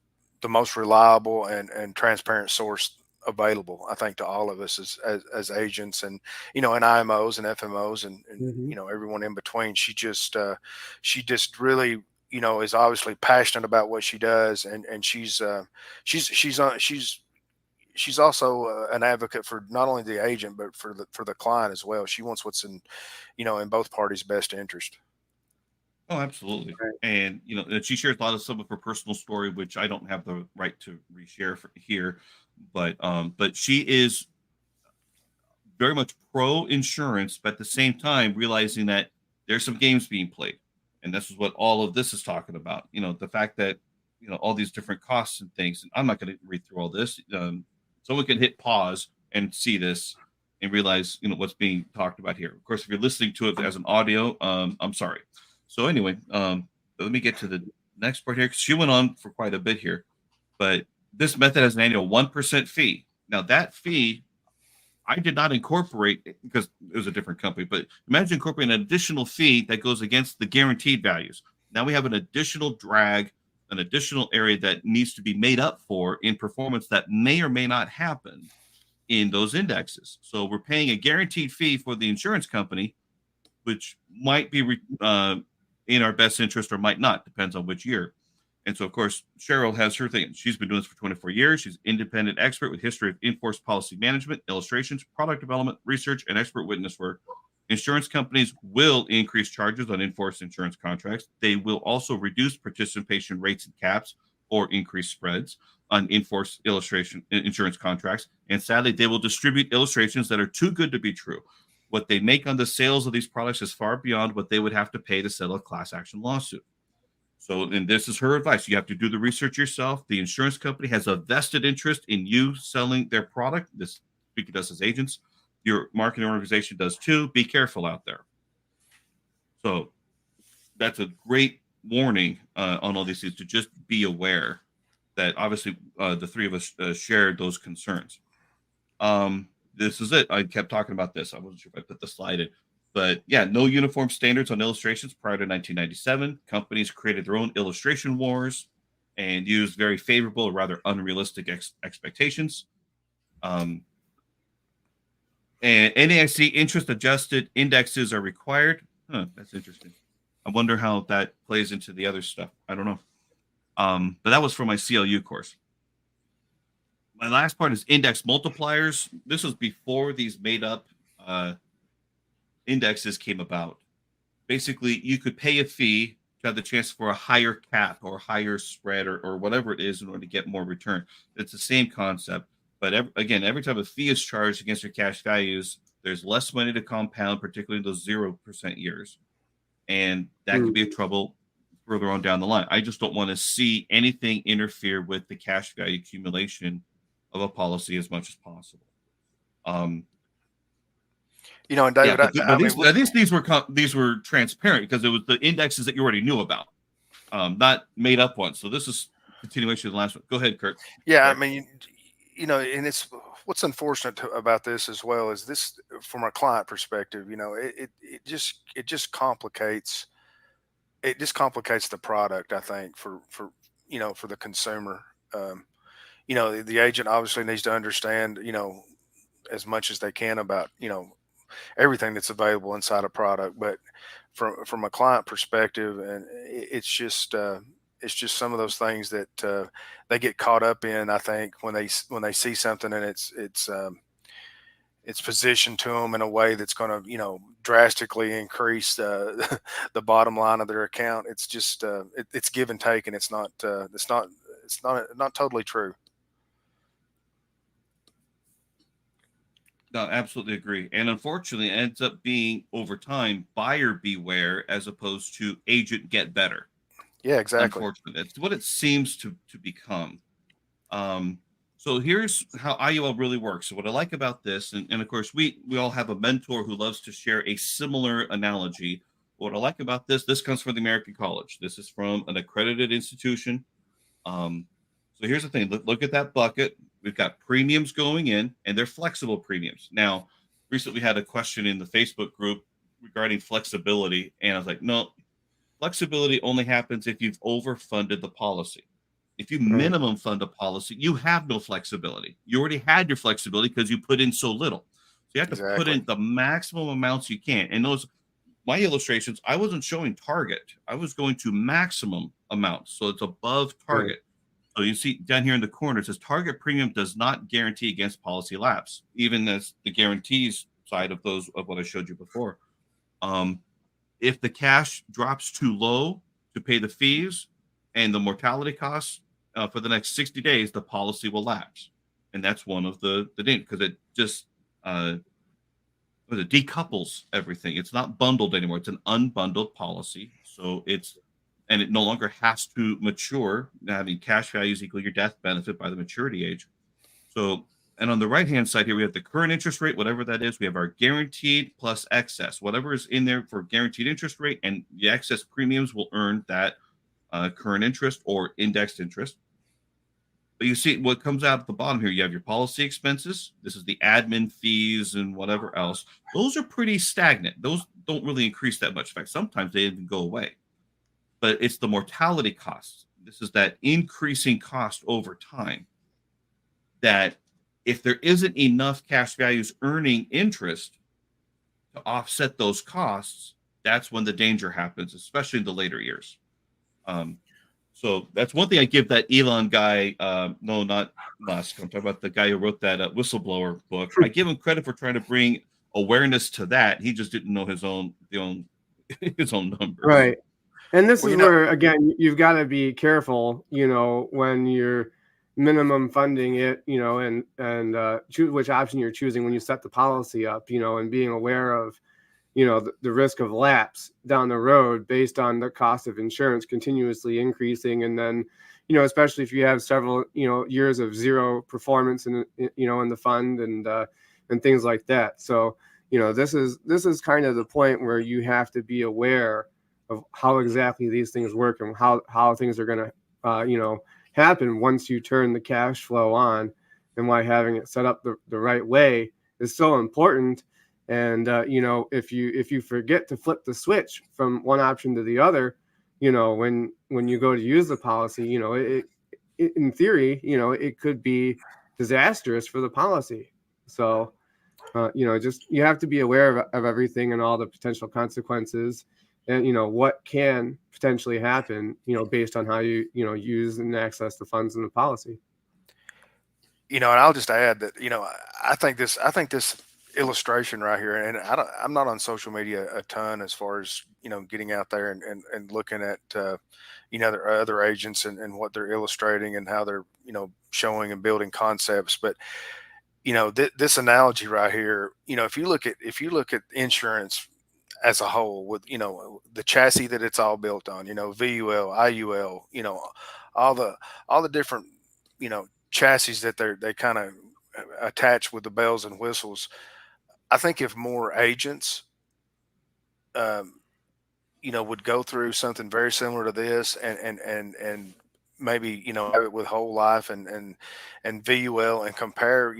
most reliable and transparent source available, I think, to all of us as agents and and IMOs and FMOs and everyone in between. She just really is obviously passionate about what she does, and she's also an advocate for not only the agent but for the client as well. She wants what's in in both parties' best interest.
Oh, absolutely.
Right.
And and she shares a lot of some of her personal story, which I don't have the right to reshare here, but she is very much pro insurance, but at the same time realizing that there's some games being played, and this is what all of this is talking about. The fact that all these different costs and things. And I'm not going to read through all this. Someone can hit pause and see this and realize what's being talked about here. Of course, if you're listening to it as an audio, I'm sorry. So anyway, let me get to the next part here because she went on for quite a bit here. But this method has an annual 1% fee. Now that fee, I did not incorporate because it was a different company. But imagine incorporating an additional fee that goes against the guaranteed values. Now we have an additional drag an additional area that needs to be made up for in performance that may or may not happen in those indexes. So we're paying a guaranteed fee for the insurance company, which might be in our best interest or might not, depends on which year. And so, of course, Cheryl has her thing. She's been doing this for 24 years. She's an independent expert with history of enforced policy management, illustrations, product development, research, and expert witness work. Insurance companies will increase charges on enforced insurance contracts. They will also reduce participation rates and caps or increase spreads on enforced insurance contracts. And sadly, they will distribute illustrations that are too good to be true. What they make on the sales of these products is far beyond what they would have to pay to settle a class action lawsuit. So, and this is her advice. You have to do the research yourself. The insurance company has a vested interest in you selling their product. This speaking to us as agents. Your marketing organization does too. Be careful out there. So that's a great warning on all these things, to just be aware that obviously the three of us shared those concerns. This is it. I kept talking about this. I wasn't sure if I put the slide in. But yeah, no uniform standards on illustrations prior to 1997. Companies created their own illustration wars and used very favorable or rather unrealistic expectations. And NAIC interest adjusted indexes are required. That's interesting. I wonder how that plays into the other stuff. I don't know. But that was for my CLU course. My last part is index multipliers. This was before these made up indexes came about. Basically, you could pay a fee to have the chance for a higher cap or higher spread or whatever it is in order to get more return. It's the same concept. But every time a fee is charged against your cash values, there's less money to compound, particularly in those 0% years. And that could be a trouble further on down the line. I just don't want to see anything interfere with the cash value accumulation of a policy as much as possible.
And David,
at least these were transparent because it was the indexes that you already knew about, not made up ones. So this is continuation of the last one. Go ahead, Kurt.
Yeah, Sorry. And it's what's unfortunate about this as well is this from a client perspective. It just complicates. It just complicates the product, I think, for the consumer. The agent obviously needs to understand, as much as they can about, everything that's available inside a product. But from a client perspective, and it's just some of those things that they get caught up in. I think when they see something and it's positioned to them in a way that's going to, drastically increase the bottom line of their account. It's just it's give and take, and it's not totally true.
No, absolutely agree. And unfortunately, it ends up being over time buyer beware as opposed to agent get better.
Yeah, exactly.
Unfortunately, that's what it seems to become. So here's how IUL really works. So what I like about this, and of course, we all have a mentor who loves to share a similar analogy. What I like about this comes from the American College. This is from an accredited institution. So here's the thing. Look at that bucket. We've got premiums going in, and they're flexible premiums. Now, recently we had a question in the Facebook group regarding flexibility, and I was like, no, flexibility only happens if you've overfunded the policy. If you minimum fund a policy, you have no flexibility. You already had your flexibility because you put in so little. So you have to put in the maximum amounts you can. And my illustrations, I wasn't showing target. I was going to maximum amounts. So it's above target. So you see down here in the corner, it says target premium does not guarantee against policy lapse, even as the guarantees side of what I showed you before. If the cash drops too low to pay the fees and the mortality costs for the next 60 days, the policy will lapse. And that's one of the things, because it just it decouples everything. It's not bundled anymore. It's an unbundled policy. So it no longer has to mature, having cash values equal your death benefit by the maturity age. So, and on the right-hand side here, we have the current interest rate, whatever that is. We have our guaranteed plus excess. Whatever is in there for guaranteed interest rate, and the excess premiums will earn that current interest or indexed interest. But you see what comes out at the bottom here. You have your policy expenses. This is the admin fees and whatever else. Those are pretty stagnant. Those don't really increase that much. In fact, sometimes they even go away. But it's the mortality costs. this is that increasing cost over time, that if there isn't enough cash values earning interest to offset those costs, that's when the danger happens, especially in the later years. Um, so that's one thing I give that Elon guy. No, not Musk. I'm talking about the guy who wrote that whistleblower book. I give him credit for trying to bring awareness to that. He just didn't know his own his own numbers.
Right. And this
Well,
is where, again, you've got to be careful, when you're minimum funding it, and choose which option you're choosing when you set the policy up, and being aware of, the risk of lapse down the road based on the cost of insurance continuously increasing. And then, especially if you have several, years of zero performance in the fund and things like that. So, this is kind of the point where you have to be aware of how exactly these things work and how things are going to, happen once you turn the cash flow on, and why having it set up the right way is so important. And if you forget to flip the switch from one option to the other, when you go to use the policy, it in theory, it could be disastrous for the policy. So, just you have to be aware of everything and all the potential consequences, and what can potentially happen, based on how you use and access the funds in the policy.
And I'll just add that, I think this illustration right here, and I'm not on social media a ton as far as, getting out there and looking at, their other agents and what they're illustrating and how they're, showing and building concepts. But, this analogy right here, if you look at insurance as a whole, with the chassis that it's all built on, VUL, IUL, all the different chassis that they kind of attach with the bells and whistles. I think if more agents, um, would go through something very similar to this, and maybe, have it with whole life and VUL, and compare,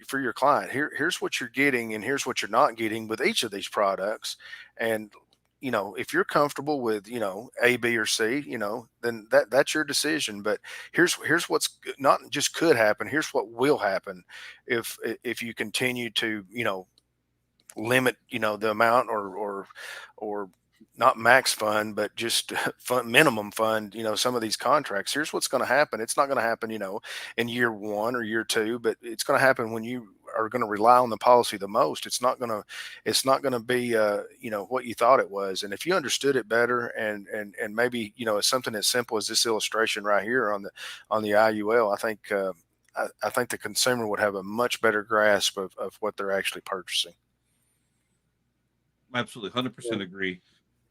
for your client, here's what you're getting and here's what you're not getting with each of these products. And, if you're comfortable with, A, B, or C, then that's your decision. But here's what's not just could happen. Here's what will happen if you continue to, limit, the amount, or not max fund, but just fund, minimum fund, some of these contracts. Here's what's going to happen. It's not going to happen, in year one or year two, but it's going to happen when you are going to rely on the policy the most. It's not going to be, what you thought it was. And if you understood it better, and maybe, it's something as simple as this illustration right here on the IUL, I think the consumer would have a much better grasp of what they're actually purchasing.
Absolutely,
Yeah.
100% agree.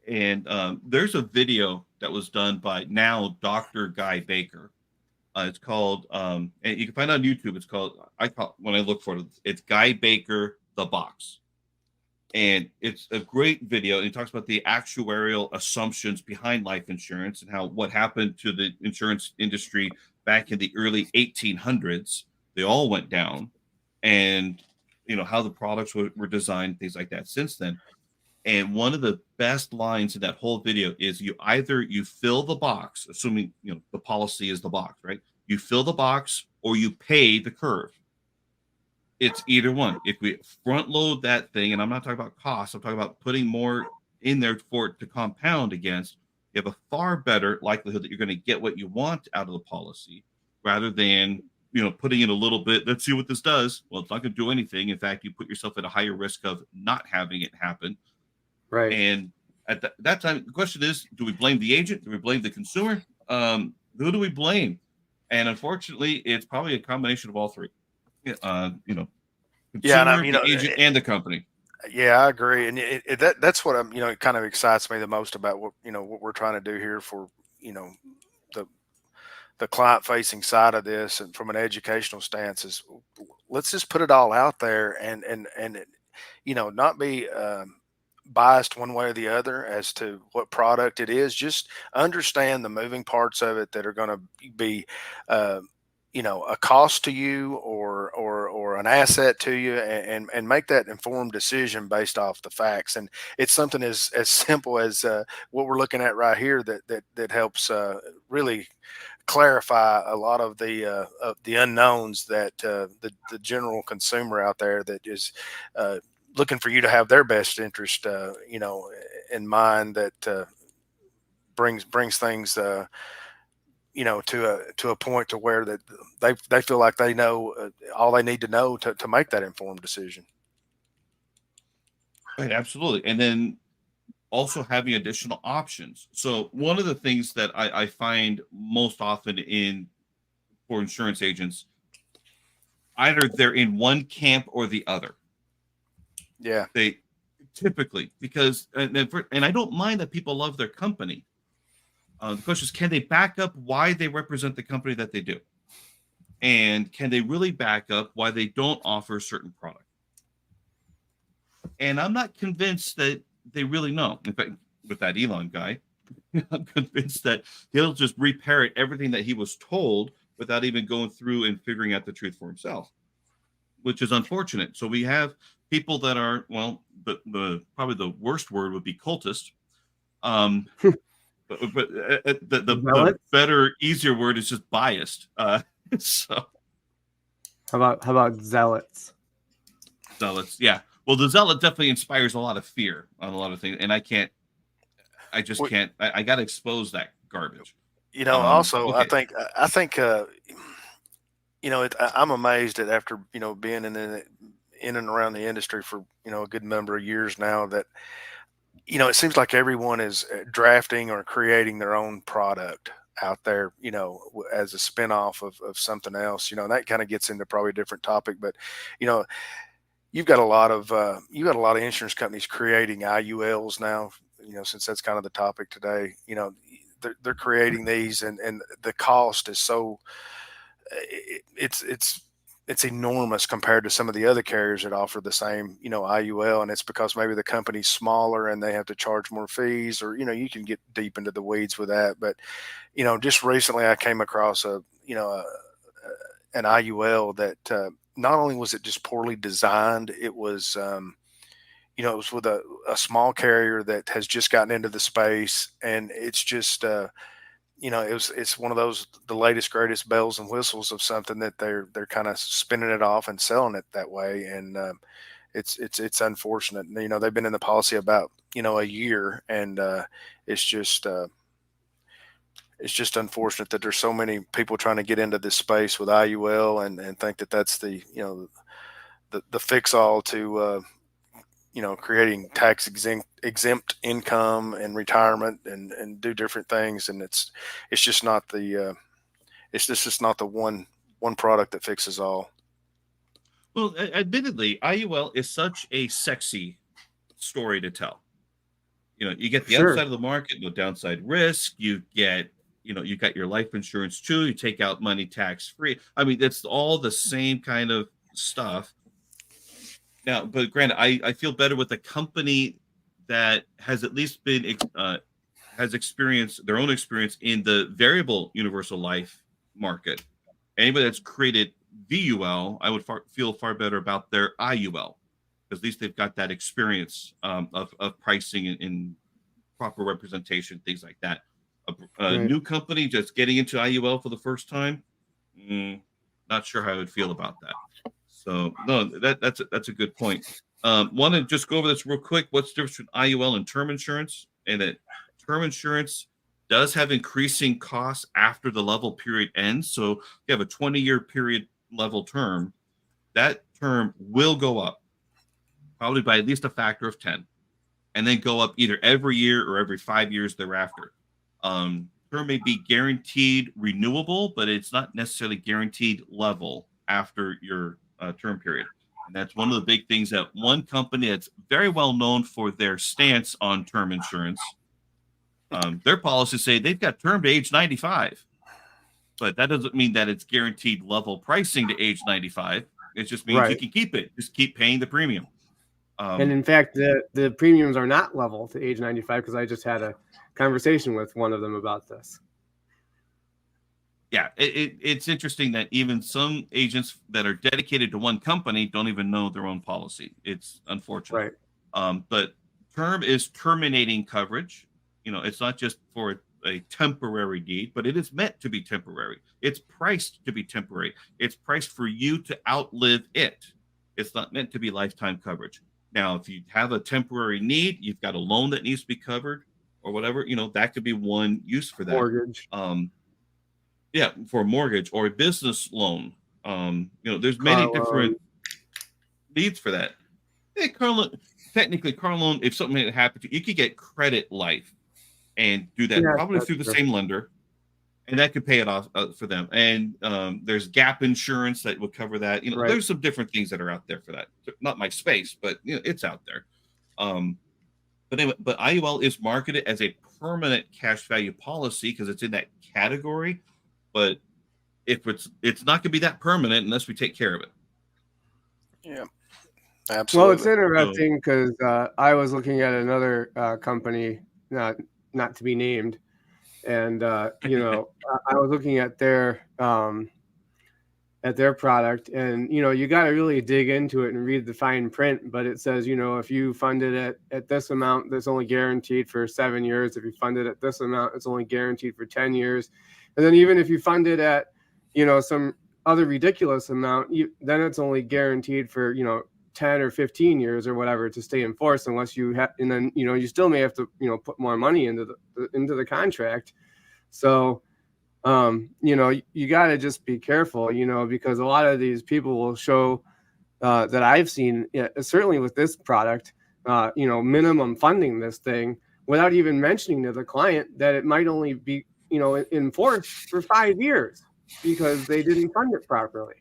And there's a video that was done by now Dr. Guy Baker. It's called, and you can find it on YouTube. It's called, when I look for it, it's Guy Baker, The Box. And it's a great video. And he talks about the actuarial assumptions behind life insurance and how what happened to the insurance industry back in the early 1800s. They all went down, and how the products were designed, things like that since then. And one of the best lines in that whole video is you fill the box, assuming the policy is the box, right? You fill the box or you pay the curve. It's either one. If we front load that thing, and I'm not talking about cost, I'm talking about putting more in there for it to compound against, you have a far better likelihood that you're going to get what you want out of the policy, rather than putting in a little bit. Let's see what this does. Well, it's not going to do anything. In fact, you put yourself at a higher risk of not having it happen.
Right.
And at that time, the question is, do we blame the agent? Do we blame the consumer? Who do we blame? And unfortunately, it's probably a combination of all three. Consumer,
Yeah, and
the agent, and the company.
yeah, I agree, and that's what it kind of excites me the most about what we're trying to do here for, the client facing side of this, and from an educational stance, is let's just put it all out there, and not be, biased one way or the other as to what product it is. Just understand the moving parts of it that are going to be, uh, a cost to you or an asset to you, and make that informed decision based off the facts. And it's something as simple as what we're looking at right here that helps really clarify a lot of the unknowns that the general consumer out there that is looking for you to have their best interest in mind, that brings things to a point to where that they feel like they know all they need to know to make that informed decision.
Right, absolutely. And then also having additional options. So one of the things that I find most often in for insurance agents, either they're in one camp or the other.
Yeah.
They typically, because and I don't mind that people love their company. The question is, can they back up why they represent the company that they do? And can they really back up why they don't offer a certain product? And I'm not convinced that they really know. In fact, with that Elon guy, I'm convinced that he'll just reparrot everything that he was told without even going through and figuring out the truth for himself, which is unfortunate. So we have people that are, well, the probably the worst word would be cultist. But the better, easier word is just biased. So
how about zealots?
Zealots, yeah. Well, the zealot definitely inspires a lot of fear on a lot of things, and I just can't. I got to expose that garbage.
Also,
okay.
I think I'm amazed that after being in and around the industry for a good number of years now, that it seems like everyone is drafting or creating their own product out there, as a spinoff of something else. That kind of gets into probably a different topic, but you've got a lot of insurance companies creating IULs now. Since that's kind of the topic today, they're creating these, and the cost is so it's enormous compared to some of the other carriers that offer the same IUL, and it's because maybe the company's smaller and they have to charge more fees, or you can get deep into the weeds with that. But just recently I came across an IUL that not only was it just poorly designed, it was it was with a small carrier that has just gotten into the space, and it's just it's one of those, the latest greatest bells and whistles of something that they're kind of spinning it off and selling it that way. And it's unfortunate. They've been in the policy about a year, and it's just unfortunate that there's so many people trying to get into this space with IUL and think that that's the fix all to creating tax exempt income and retirement and do different things. And it's just not the one product that fixes all.
Well, admittedly, IUL is such a sexy story to tell. You get the upside of the market, no downside risk. You get, you got your life insurance too. You take out money tax free. I mean, it's all the same kind of stuff. Now, but granted, I feel better with a company that has at least been has experienced their own experience in the variable universal life market. Anybody that's created VUL, I would feel far better about their IUL, because at least they've got that experience of pricing and proper representation, things like that. A new company just getting into IUL for the first time, not sure how I would feel about that. So no, that's a good point. Want to just go over this real quick? What's the difference between IUL and term insurance? And that term insurance does have increasing costs after the level period ends. So if you have a 20-year period level term, that term will go up probably by at least a factor of 10, and then go up either every year or every 5 years thereafter. Term may be guaranteed renewable, but it's not necessarily guaranteed level after your term period. And that's one of the big things that one company that's very well known for their stance on term insurance, their policies say they've got term to age 95, but that doesn't mean that it's guaranteed level pricing to age 95. It just means you can keep it. Just keep paying the premium.
And in fact, the premiums are not level to age 95, because I just had a conversation with one of them about this.
yeah, it's interesting that even some agents that are dedicated to one company don't even know their own policy. It's unfortunate.
Right.
But term is terminating coverage. It's not just for a temporary need, but it is meant to be temporary. It's priced to be temporary. It's priced for you to outlive it. It's not meant to be lifetime coverage. Now, if you have a temporary need, you've got a loan that needs to be covered or whatever, that could be one use for that.
Mortgage,
Yeah, for a mortgage or a business loan. There's many
car loan.
different needs for that. Hey, car loan, technically, car loan, if something had happened to you, you could get credit life and do that
Yeah,
probably
that's
through the
true.
same lender, and that could pay it off for them. And there's gap insurance that would cover that.
Right.
There's some different things that are out there for that. Not my space, but it's out there. But anyway, but IUL is marketed as a permanent cash value policy because it's in that category. But if it's not going to be that permanent unless we take care of it.
Yeah,
Well,
absolutely.
it's interesting because I was looking at another company, not to be named, and I was looking at their product, and you got to really dig into it and read the fine print. But it says, if you fund it at this amount, that's only guaranteed for 7 years. If you fund it at this amount, it's only guaranteed for 10 years. And then even if you fund it at some other ridiculous amount, then it's only guaranteed for 10 or 15 years or whatever to stay in force, unless you have, and then you still may have to put more money into the contract. So you got to just be careful, because a lot of these people will show that I've seen, certainly with this product, minimum funding this thing without even mentioning to the client that it might only be in force for 5 years because they didn't fund it properly.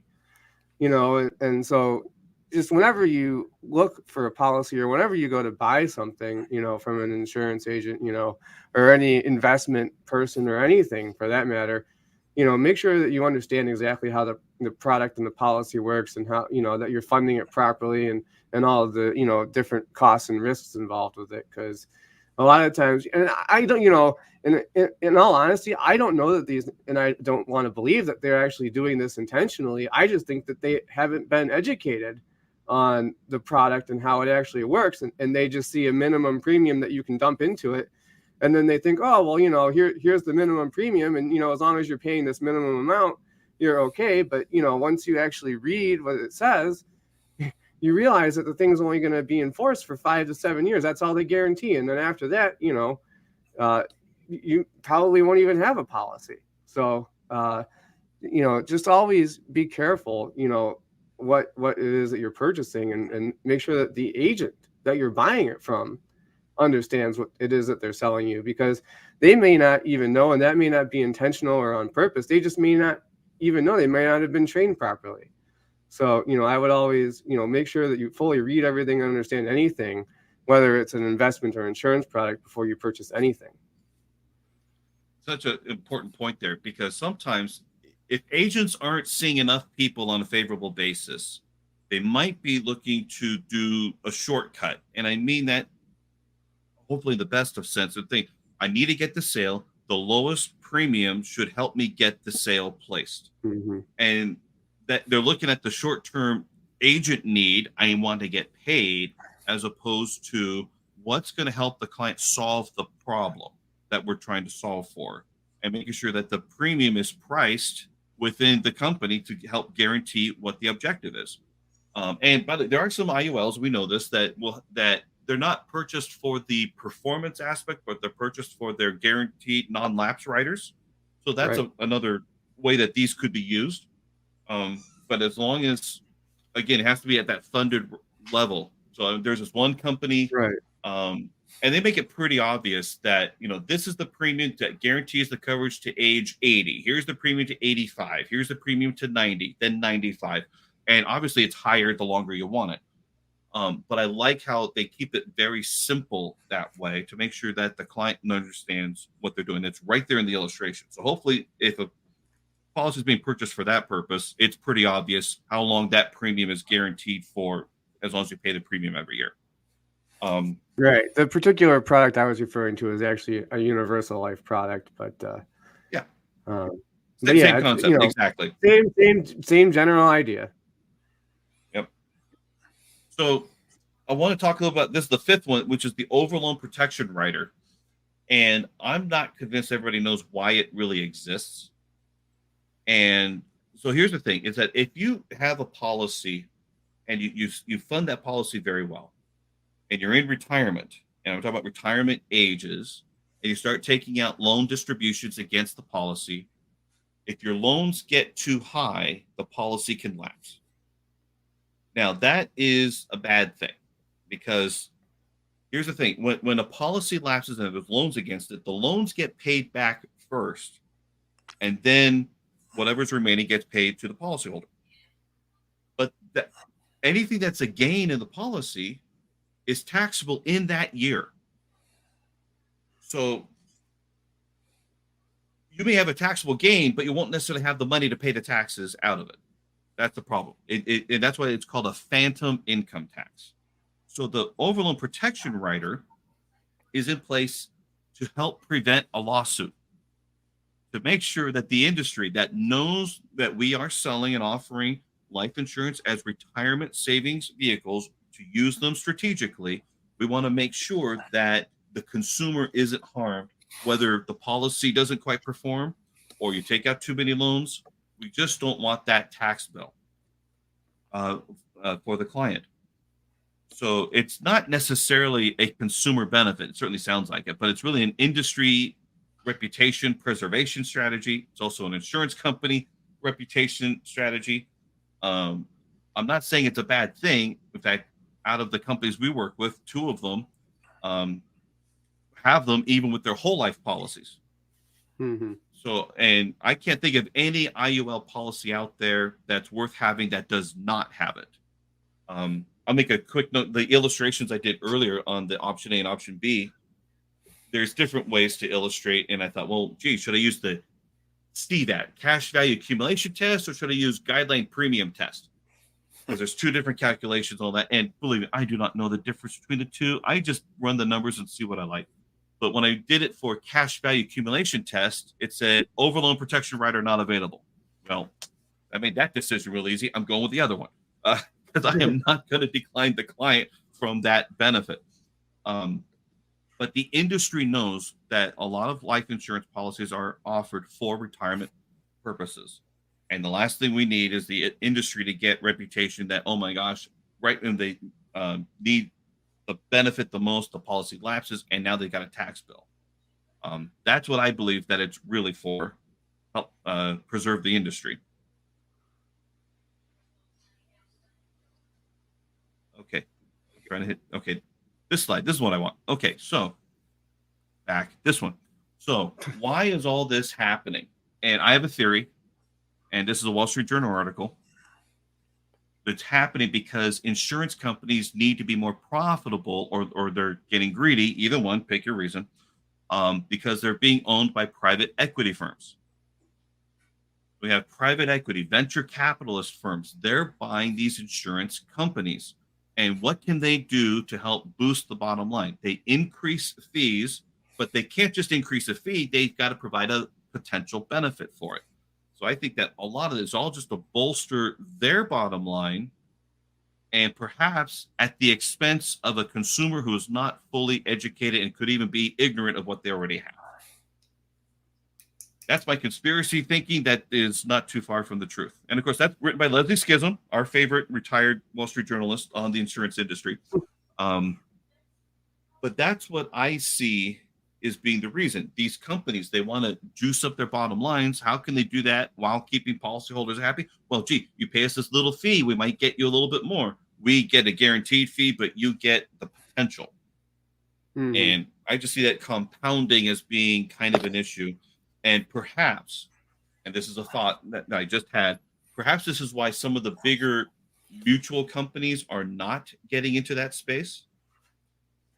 And so just whenever you look for a policy or whenever you go to buy something, from an insurance agent, or any investment person or anything for that matter, make sure that you understand exactly how the product and the policy works, and how, that you're funding it properly, and all of the, different costs and risks involved with it. Because a lot of times, and I don't, in all honesty, I don't know that these, and I don't want to believe that they're actually doing this intentionally. I just think that they haven't been educated on the product and how it actually works. And they just see a minimum premium that you can dump into it. And then they think, oh, well, here's the minimum premium. And, as long as you're paying this minimum amount, you're okay. But, once you actually read what it says, you realize that the thing's only going to be enforced for 5 to 7 years. That's all they guarantee. And then after that, you probably won't even have a policy. So, just always be careful, what it is that you're purchasing, and make sure that the agent that you're buying it from understands what it is that they're selling you, because they may not even know, and that may not be intentional or on purpose. They just may not even know. They may not have been trained properly. So, I would always, make sure that you fully read everything and understand anything, whether it's an investment or insurance product, before you purchase anything.
Such an important point there, because sometimes if agents aren't seeing enough people on a favorable basis, they might be looking to do a shortcut. And I mean that hopefully in the best of sense, and think, I need to get the sale. The lowest premium should help me get the sale placed.
Mm-hmm.
And that they're looking at the short-term agent need, I want to get paid, as opposed to what's going to help the client solve the problem that we're trying to solve for, and making sure that the premium is priced within the company to help guarantee what the objective is. And by the way, there are some IULs, we know this, that they're not purchased for the performance aspect, but they're purchased for their guaranteed non-lapse riders. So that's
Right.
another way that these could be used. But as long as, again, it has to be at that funded level. So there's this one company,
Right.
and they make it pretty obvious that, this is the premium that guarantees the coverage to age 80. Here's the premium to 85. Here's the premium to 90, then 95. And obviously it's higher the longer you want it. But I like how they keep it very simple that way, to make sure that the client understands what they're doing. It's right there in the illustration. So hopefully, if a policy is being purchased for that purpose, it's pretty obvious how long that premium is guaranteed for, as long as you pay the premium every year.
Right. The particular product I was referring to is actually a universal life product, but
yeah.
But yeah,
Same
it's,
concept, exactly.
same general idea.
Yep. So I want to talk a little about this, the fifth one, which is the overloan protection rider. And I'm not convinced everybody knows why it really exists. And so here's the thing is that if you have a policy and you fund that policy very well, and you're in retirement, and I'm talking about retirement ages, and you start taking out loan distributions against the policy, if your loans get too high, the policy can lapse. Now, that is a bad thing because here's the thing when a policy lapses and there's loans against it, the loans get paid back first, and then whatever's remaining gets paid to the policyholder. But anything that's a gain in the policy is taxable in that year. So you may have a taxable gain, but you won't necessarily have the money to pay the taxes out of it. That's the problem. And that's why it's called a phantom income tax. So the overloan protection rider is in place to help prevent a lawsuit, to make sure that the industry that knows that we are selling and offering life insurance as retirement savings vehicles to use them strategically, we want to make sure that the consumer isn't harmed, whether the policy doesn't quite perform or you take out too many loans. We just don't want that tax bill for the client. So it's not necessarily a consumer benefit. It certainly sounds like it, but it's really an industry reputation preservation strategy. It's also an insurance company reputation strategy. I'm not saying it's a bad thing. In fact, out of the companies we work with, 2 of them have them even with their whole life policies.
Mm-hmm.
So, and I can't think of any IUL policy out there that's worth having that does not have it. I'll make a quick note. The illustrations I did earlier on the option A and option B, there's different ways to illustrate. And I thought, well, gee, should I use the CVAT, cash value accumulation test, or should I use guideline premium test? Because there's 2 different calculations, all that. And believe me, I do not know the difference between the 2. I just run the numbers and see what I like. But when I did it for cash value accumulation test, it said overloan protection rider not available. Well, I made that decision real easy. I'm going with the other one because I am not going to decline the client from that benefit. But the industry knows that a lot of life insurance policies are offered for retirement purposes. And the last thing we need is the industry to get reputation that, oh my gosh, right when they need the benefit the most, the policy lapses, and now they've got a tax bill. That's what I believe that it's really for, help preserve the industry. Okay, I'm trying to hit, okay, this slide, this is what I want. Okay, so back, this one. So why is all this happening? And I have a theory, and this is a Wall Street Journal article. It's happening because insurance companies need to be more profitable, or they're getting greedy, either one, pick your reason, because they're being owned by private equity firms. We have private equity, venture capitalist firms. They're buying these insurance companies. And what can they do to help boost the bottom line? They increase fees, but they can't just increase a fee. They've got to provide a potential benefit for it. So I think that a lot of it is all just to bolster their bottom line, and perhaps at the expense of a consumer who is not fully educated and could even be ignorant of what they already have. That's my conspiracy thinking that is not too far from the truth. And of course, that's written by Leslie Schism, our favorite retired Wall Street journalist on the insurance industry. But that's what I see is being the reason. These companies, they want to juice up their bottom lines. How can they do that while keeping policyholders happy? Well, gee, you pay us this little fee, we might get you a little bit more. We get a guaranteed fee, but you get the potential. Mm-hmm. And I just see that compounding as being kind of an issue. And perhaps, and this is a thought that I just had, perhaps this is why some of the bigger mutual companies are not getting into that space,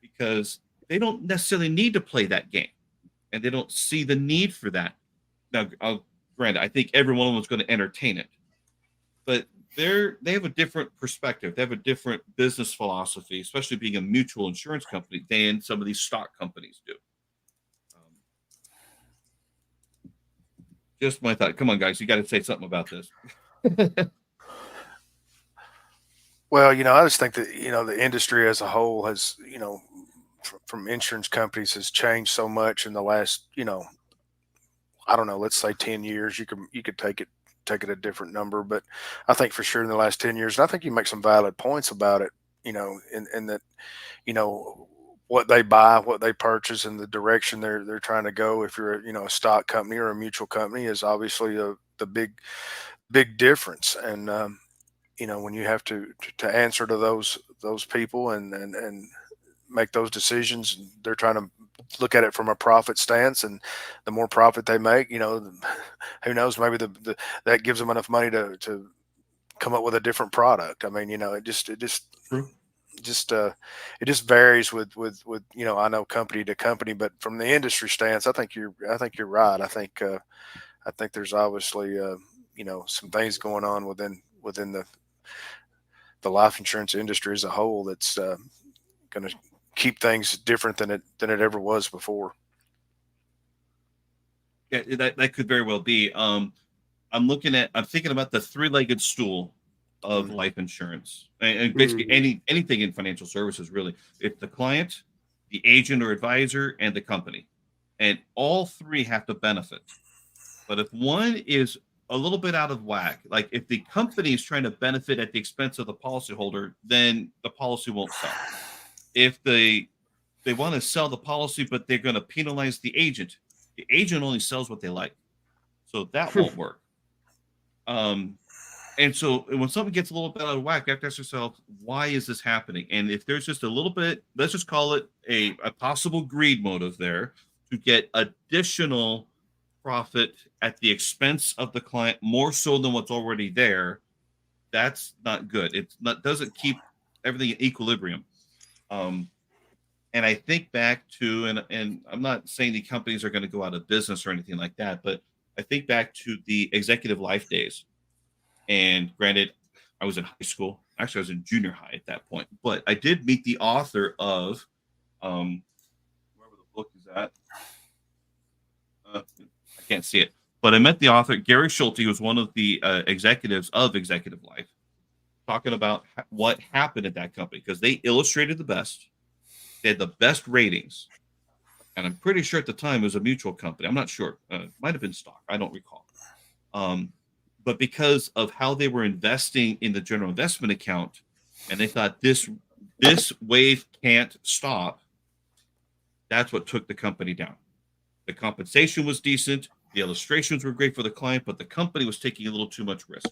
because they don't necessarily need to play that game, and they don't see the need for that. Now, granted, I think every one of them is going to entertain it, but they have a different perspective. They have a different business philosophy, especially being a mutual insurance company, than some of these stock companies do. Just my thought. Come on, guys, you got to say something about this.
Well, I just think that, the industry as a whole has, from insurance companies has changed so much in the last, I don't know, let's say 10 years. You could take it a different number, but I think for sure in the last 10 years, and I think you make some valid points about it, in that, what they buy, what they purchase, and the direction they're trying to go. If you're a stock company or a mutual company, is obviously the big difference. And when you have to answer to those people and make those decisions, they're trying to look at it from a profit stance, and the more profit they make, who knows, maybe that gives them enough money to come up with a different product. I mean,
True.
it just varies with I know company to company, but from the industry stance, I think you're right. I think there's obviously some things going on within the life insurance industry as a whole that's going to keep things different than it ever was before.
Yeah, that could very well be. I'm thinking about the three-legged stool of
Mhm.
life insurance, and basically anything in financial services, really. It's the client, the agent or advisor, and the company, and all three have to benefit. But if one is a little bit out of whack, like if the company is trying to benefit at the expense of the policyholder, then the policy won't sell. If they want to sell the policy, but they're going to penalize the agent only sells what they like, so that won't work. And so when something gets a little bit out of whack, you have to ask yourself, why is this happening? And if there's just a little bit, let's just call it a possible greed motive there to get additional profit at the expense of the client, more so than what's already there, that's not good. It's not doesn't keep everything in equilibrium. And I think back to, and I'm not saying the companies are going to go out of business or anything like that, but I think back to the executive life days. And granted, I was in high school. Actually, I was in junior high at that point. But I did meet the author of, wherever the book is at. I can't see it. But I met the author, Gary Schulte, who was one of the executives of Executive Life, talking about what happened at that company because they illustrated the best. They had the best ratings. And I'm pretty sure at the time it was a mutual company. I'm not sure. Might have been stock. I don't recall. But because of how they were investing in the general investment account, and they thought this wave can't stop, that's what took the company down. The compensation was decent, the illustrations were great for the client, but the company was taking a little too much risk.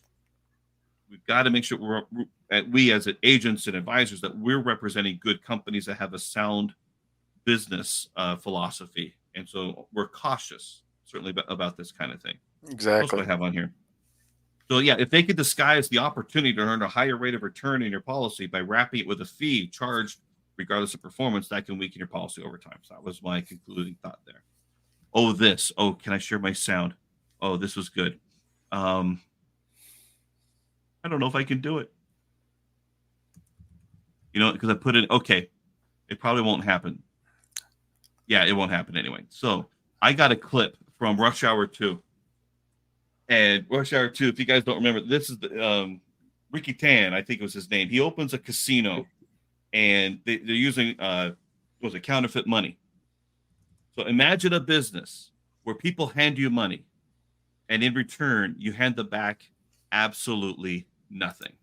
We've got to make sure we as agents and advisors that we're representing good companies that have a sound business philosophy, and so we're cautious certainly about this kind of thing.
Exactly.
What I have on here. So yeah, if they could disguise the opportunity to earn a higher rate of return in your policy by wrapping it with a fee charged regardless of performance, that can weaken your policy over time. So that was my concluding thought there. Oh, can I share my sound? Oh, this was good. I don't know if I can do it. Because I put it, okay, it probably won't happen. Yeah, it won't happen anyway. So I got a clip from Rush Hour 2. And Rush Hour 2, if you guys don't remember, this is the Ricky Tan, I think it was his name. He opens a casino, and they're using counterfeit money. So imagine a business where people hand you money, and in return, you hand them back absolutely nothing.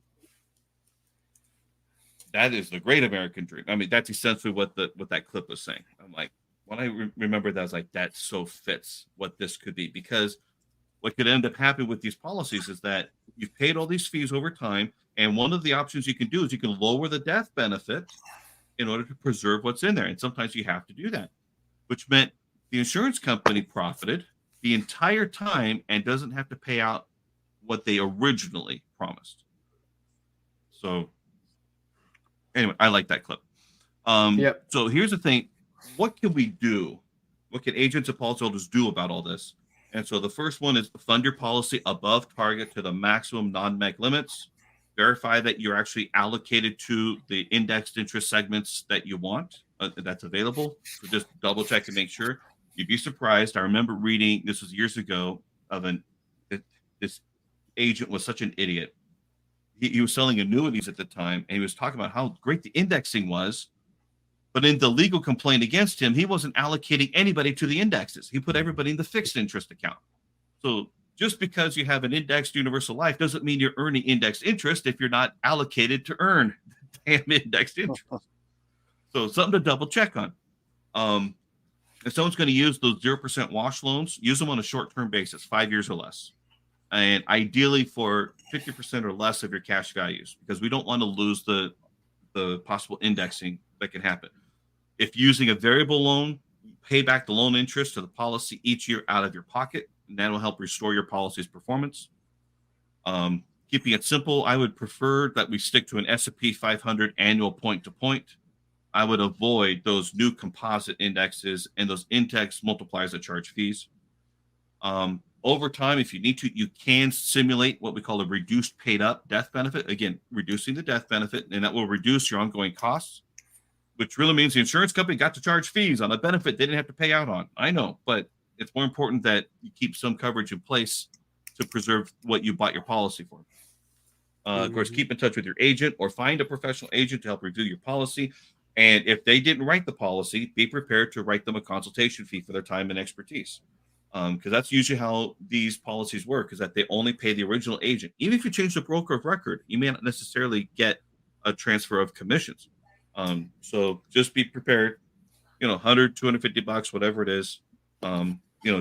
That is the great American dream. I mean, that's essentially what that clip was saying. I'm like, when I remember that, I was like, that so fits what this could be, because what could end up happening with these policies is that you've paid all these fees over time, and one of the options you can do is you can lower the death benefit in order to preserve what's in there. And sometimes you have to do that, which meant the insurance company profited the entire time and doesn't have to pay out what they originally promised. So anyway, I like that clip.
Yep.
So here's the thing. What can we do? What can agents and policyholders do about all this? And so the first one is fund your policy above target to the maximum non-MEC limits. Verify that you're actually allocated to the indexed interest segments that you want, that's available. So just double check and make sure. You'd be surprised. I remember reading, this was years ago, of this agent was such an idiot. He was selling annuities at the time, and he was talking about how great the indexing was. But in the legal complaint against him, he wasn't allocating anybody to the indexes. He put everybody in the fixed interest account. So just because you have an indexed universal life doesn't mean you're earning indexed interest if you're not allocated to earn the damn indexed interest. So something to double check on. If someone's going to use those 0% wash loans, use them on a short-term basis, 5 years or less. And ideally for 50% or less of your cash values, because we don't want to lose the possible indexing that can happen. If using a variable loan, pay back the loan interest to the policy each year out of your pocket, and that will help restore your policy's performance. Keeping it simple, I would prefer that we stick to an S&P 500 annual point-to-point. I would avoid those new composite indexes and those index multipliers that charge fees. Over time, if you need to, you can simulate what we call a reduced paid up death benefit. Again, reducing the death benefit, and that will reduce your ongoing costs, which really means the insurance company got to charge fees on a benefit they didn't have to pay out on. I know, but it's more important that you keep some coverage in place to preserve what you bought your policy for. Of course, keep in touch with your agent or find a professional agent to help review your policy. And if they didn't write the policy, be prepared to write them a consultation fee for their time and expertise. Because that's usually how these policies work, is that they only pay the original agent. Even if you change the broker of record, you may not necessarily get a transfer of commissions. So just be prepared, 100, 250 bucks, whatever it is,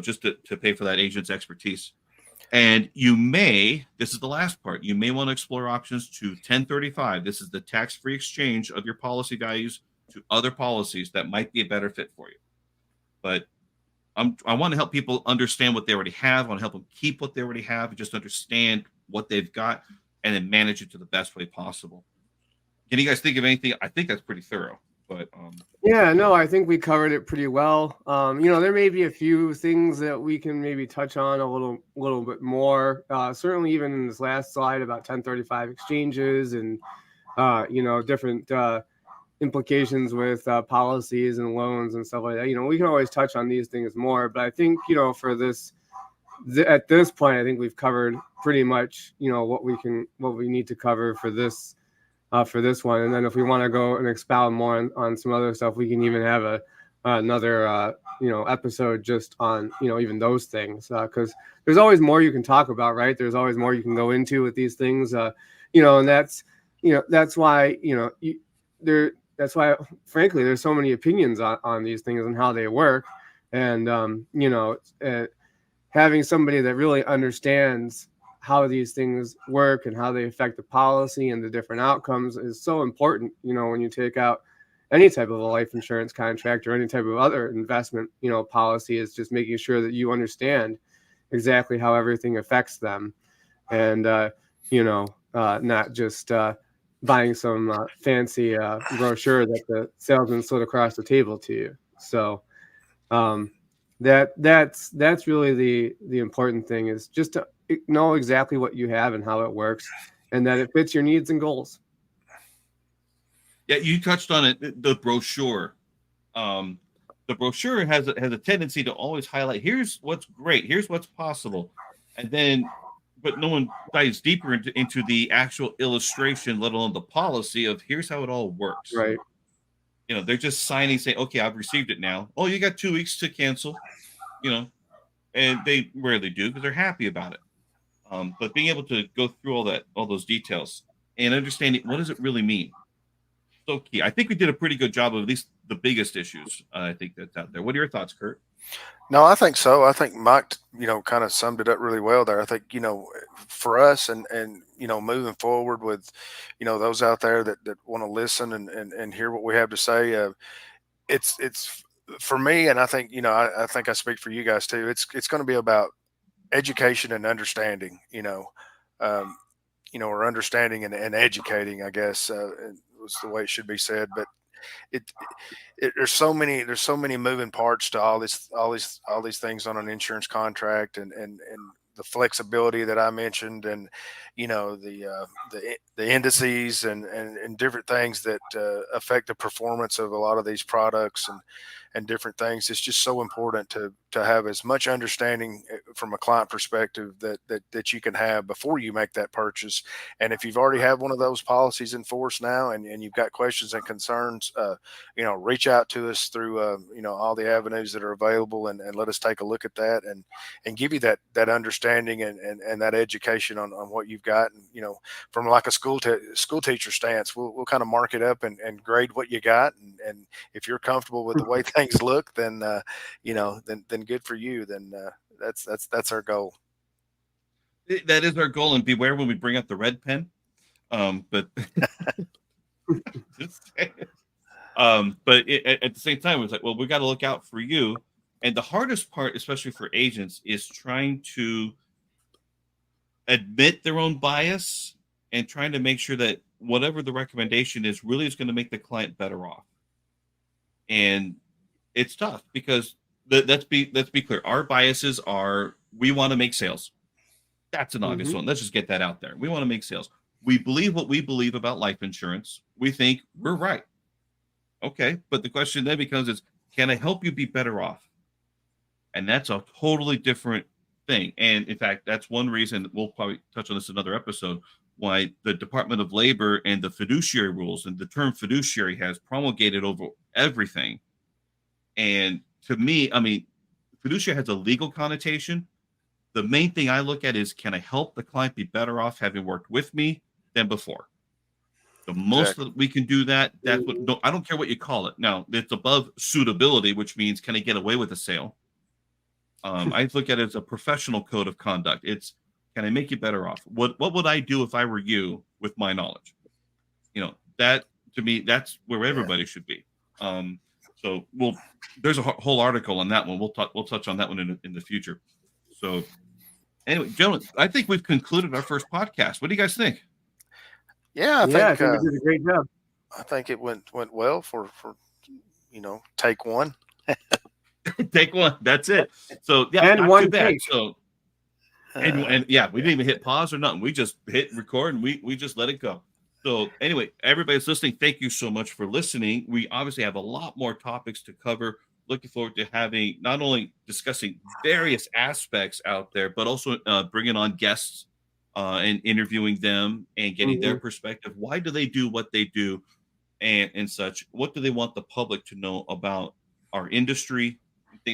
just to pay for that agent's expertise. And this is the last part, you may want to explore options to 1035. This is the tax-free exchange of your policy values to other policies that might be a better fit for you. But I want to help people understand what they already have. I want to help them keep what they already have and just understand what they've got and then manage it to the best way possible. Can you guys think of anything? I think that's pretty thorough, but
yeah, no, I think we covered it pretty well. There may be a few things that we can maybe touch on a little bit more. Certainly, even in this last slide about 1035 exchanges and different implications with policies and loans and stuff like that. We can always touch on these things more, but I think for this at this point, I think we've covered pretty much what we need to cover for this one. And then if we want to go and expound more on some other stuff, we can even have another episode just on even those things, because there's always more you can talk about, right? There's always more you can go into with these things, and that's why that's why, frankly, there's so many opinions on these things and how they work. And, having somebody that really understands how these things work and how they affect the policy and the different outcomes is so important, when you take out any type of a life insurance contract or any type of other investment, policy, is just making sure that you understand exactly how everything affects them. And, not just buying some fancy brochure that the salesman slid across the table to you. So that's really the important thing, is just to know exactly what you have and how it works, and that it fits your needs and goals.
Yeah, you touched on it. The brochure, the brochure has a tendency to always highlight, here's what's great, here's what's possible, but no one dives deeper into the actual illustration, let alone the policy of here's how it all works.
Right.
They're just signing, saying, okay, I've received it now. Oh, you got 2 weeks to cancel, and they rarely do because they're happy about it. But being able to go through all those details and understanding what does it really mean, so key. I think we did a pretty good job of at least the biggest issues. I think that's out there. What are your thoughts, Kurt?
No, I think so. I think Mike, kind of summed it up really well there. I think, for us and moving forward with, those out there that want to listen and hear what we have to say, it's for me, and I think, I think I speak for you guys too. It's going to be about education and understanding, or understanding and educating, I guess, was the way it should be said. But there's so many moving parts to all these things on an insurance contract, and the flexibility that I mentioned, and the indices and different things that affect the performance of a lot of these products, different things. It's just so important to have as much understanding from a client perspective that you can have before you make that purchase. And if you've already had one of those policies in force now, and you've got questions and concerns, reach out to us through all the avenues that are available, and let us take a look at that and give you that understanding and that education on what you've got. And from like a school teacher stance, we'll kind of mark it up and grade what you got, and if you're comfortable with the way things look, then then good for you. Then that's our goal.
That is our goal, and beware when we bring out the red pen. But at the same time, it's like, well, we got to look out for you. And the hardest part, especially for agents, is trying to admit their own bias and trying to make sure that whatever the recommendation is really is going to make the client better off. And it's tough because let's be clear. Our biases are, we want to make sales. That's an obvious one. Let's just get that out there. We want to make sales. We believe what we believe about life insurance. We think we're right. Okay. But the question then becomes is, can I help you be better off? And that's a totally different thing. And in fact, that's one reason, we'll probably touch on this in another episode, why the Department of Labor and the fiduciary rules and the term fiduciary has promulgated over everything. And to me, I mean, fiduciary has a legal connotation. The main thing I look at is, can I help the client be better off having worked with me than before? The most that we can do that's what, no, I don't care what you call it. Now, it's above suitability, which means, can I get away with a sale? I look at it as a professional code of conduct. It's, can I make you better off? What would I do if I were you with my knowledge? That to me, that's where everybody should be. So there's a whole article on that one. We'll touch on that one in the future. So anyway, gentlemen, I think we've concluded our first podcast. What do you guys think?
Yeah, I think
we did a great job.
I think it went well for take one.
Take one. That's it. So yeah,
and
not
one
too bad.
take.
So and yeah, we didn't even hit pause or nothing. We just hit record and we just let it go. So anyway, everybody's listening, thank you so much for listening. We obviously have a lot more topics to cover. Looking forward to having, not only discussing various aspects out there, but also bringing on guests and interviewing them and getting their perspective. Why do they do what they do and such? What do they want the public to know about our industry?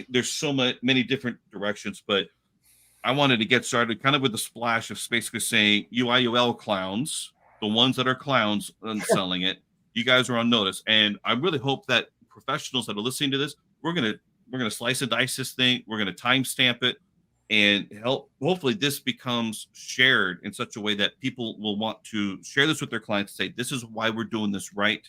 There's so many different directions, but I wanted to get started kind of with a splash of basically saying, UIUL clowns, the ones that are clowns and selling it, you guys are on notice. And I really hope that professionals that are listening to this, we're gonna slice and dice this thing. We're gonna timestamp it and help. Hopefully, this becomes shared in such a way that people will want to share this with their clients. Say, this is why we're doing this right,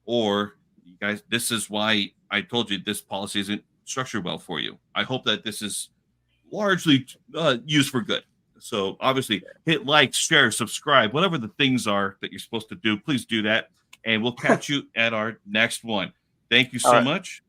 or you guys, this is why I told you this policy isn't structured well for you. I hope that this is largely used for good. So obviously, hit like, share, subscribe, whatever the things are that you're supposed to do. Please do that, and we'll catch you at our next one. Thank you so much.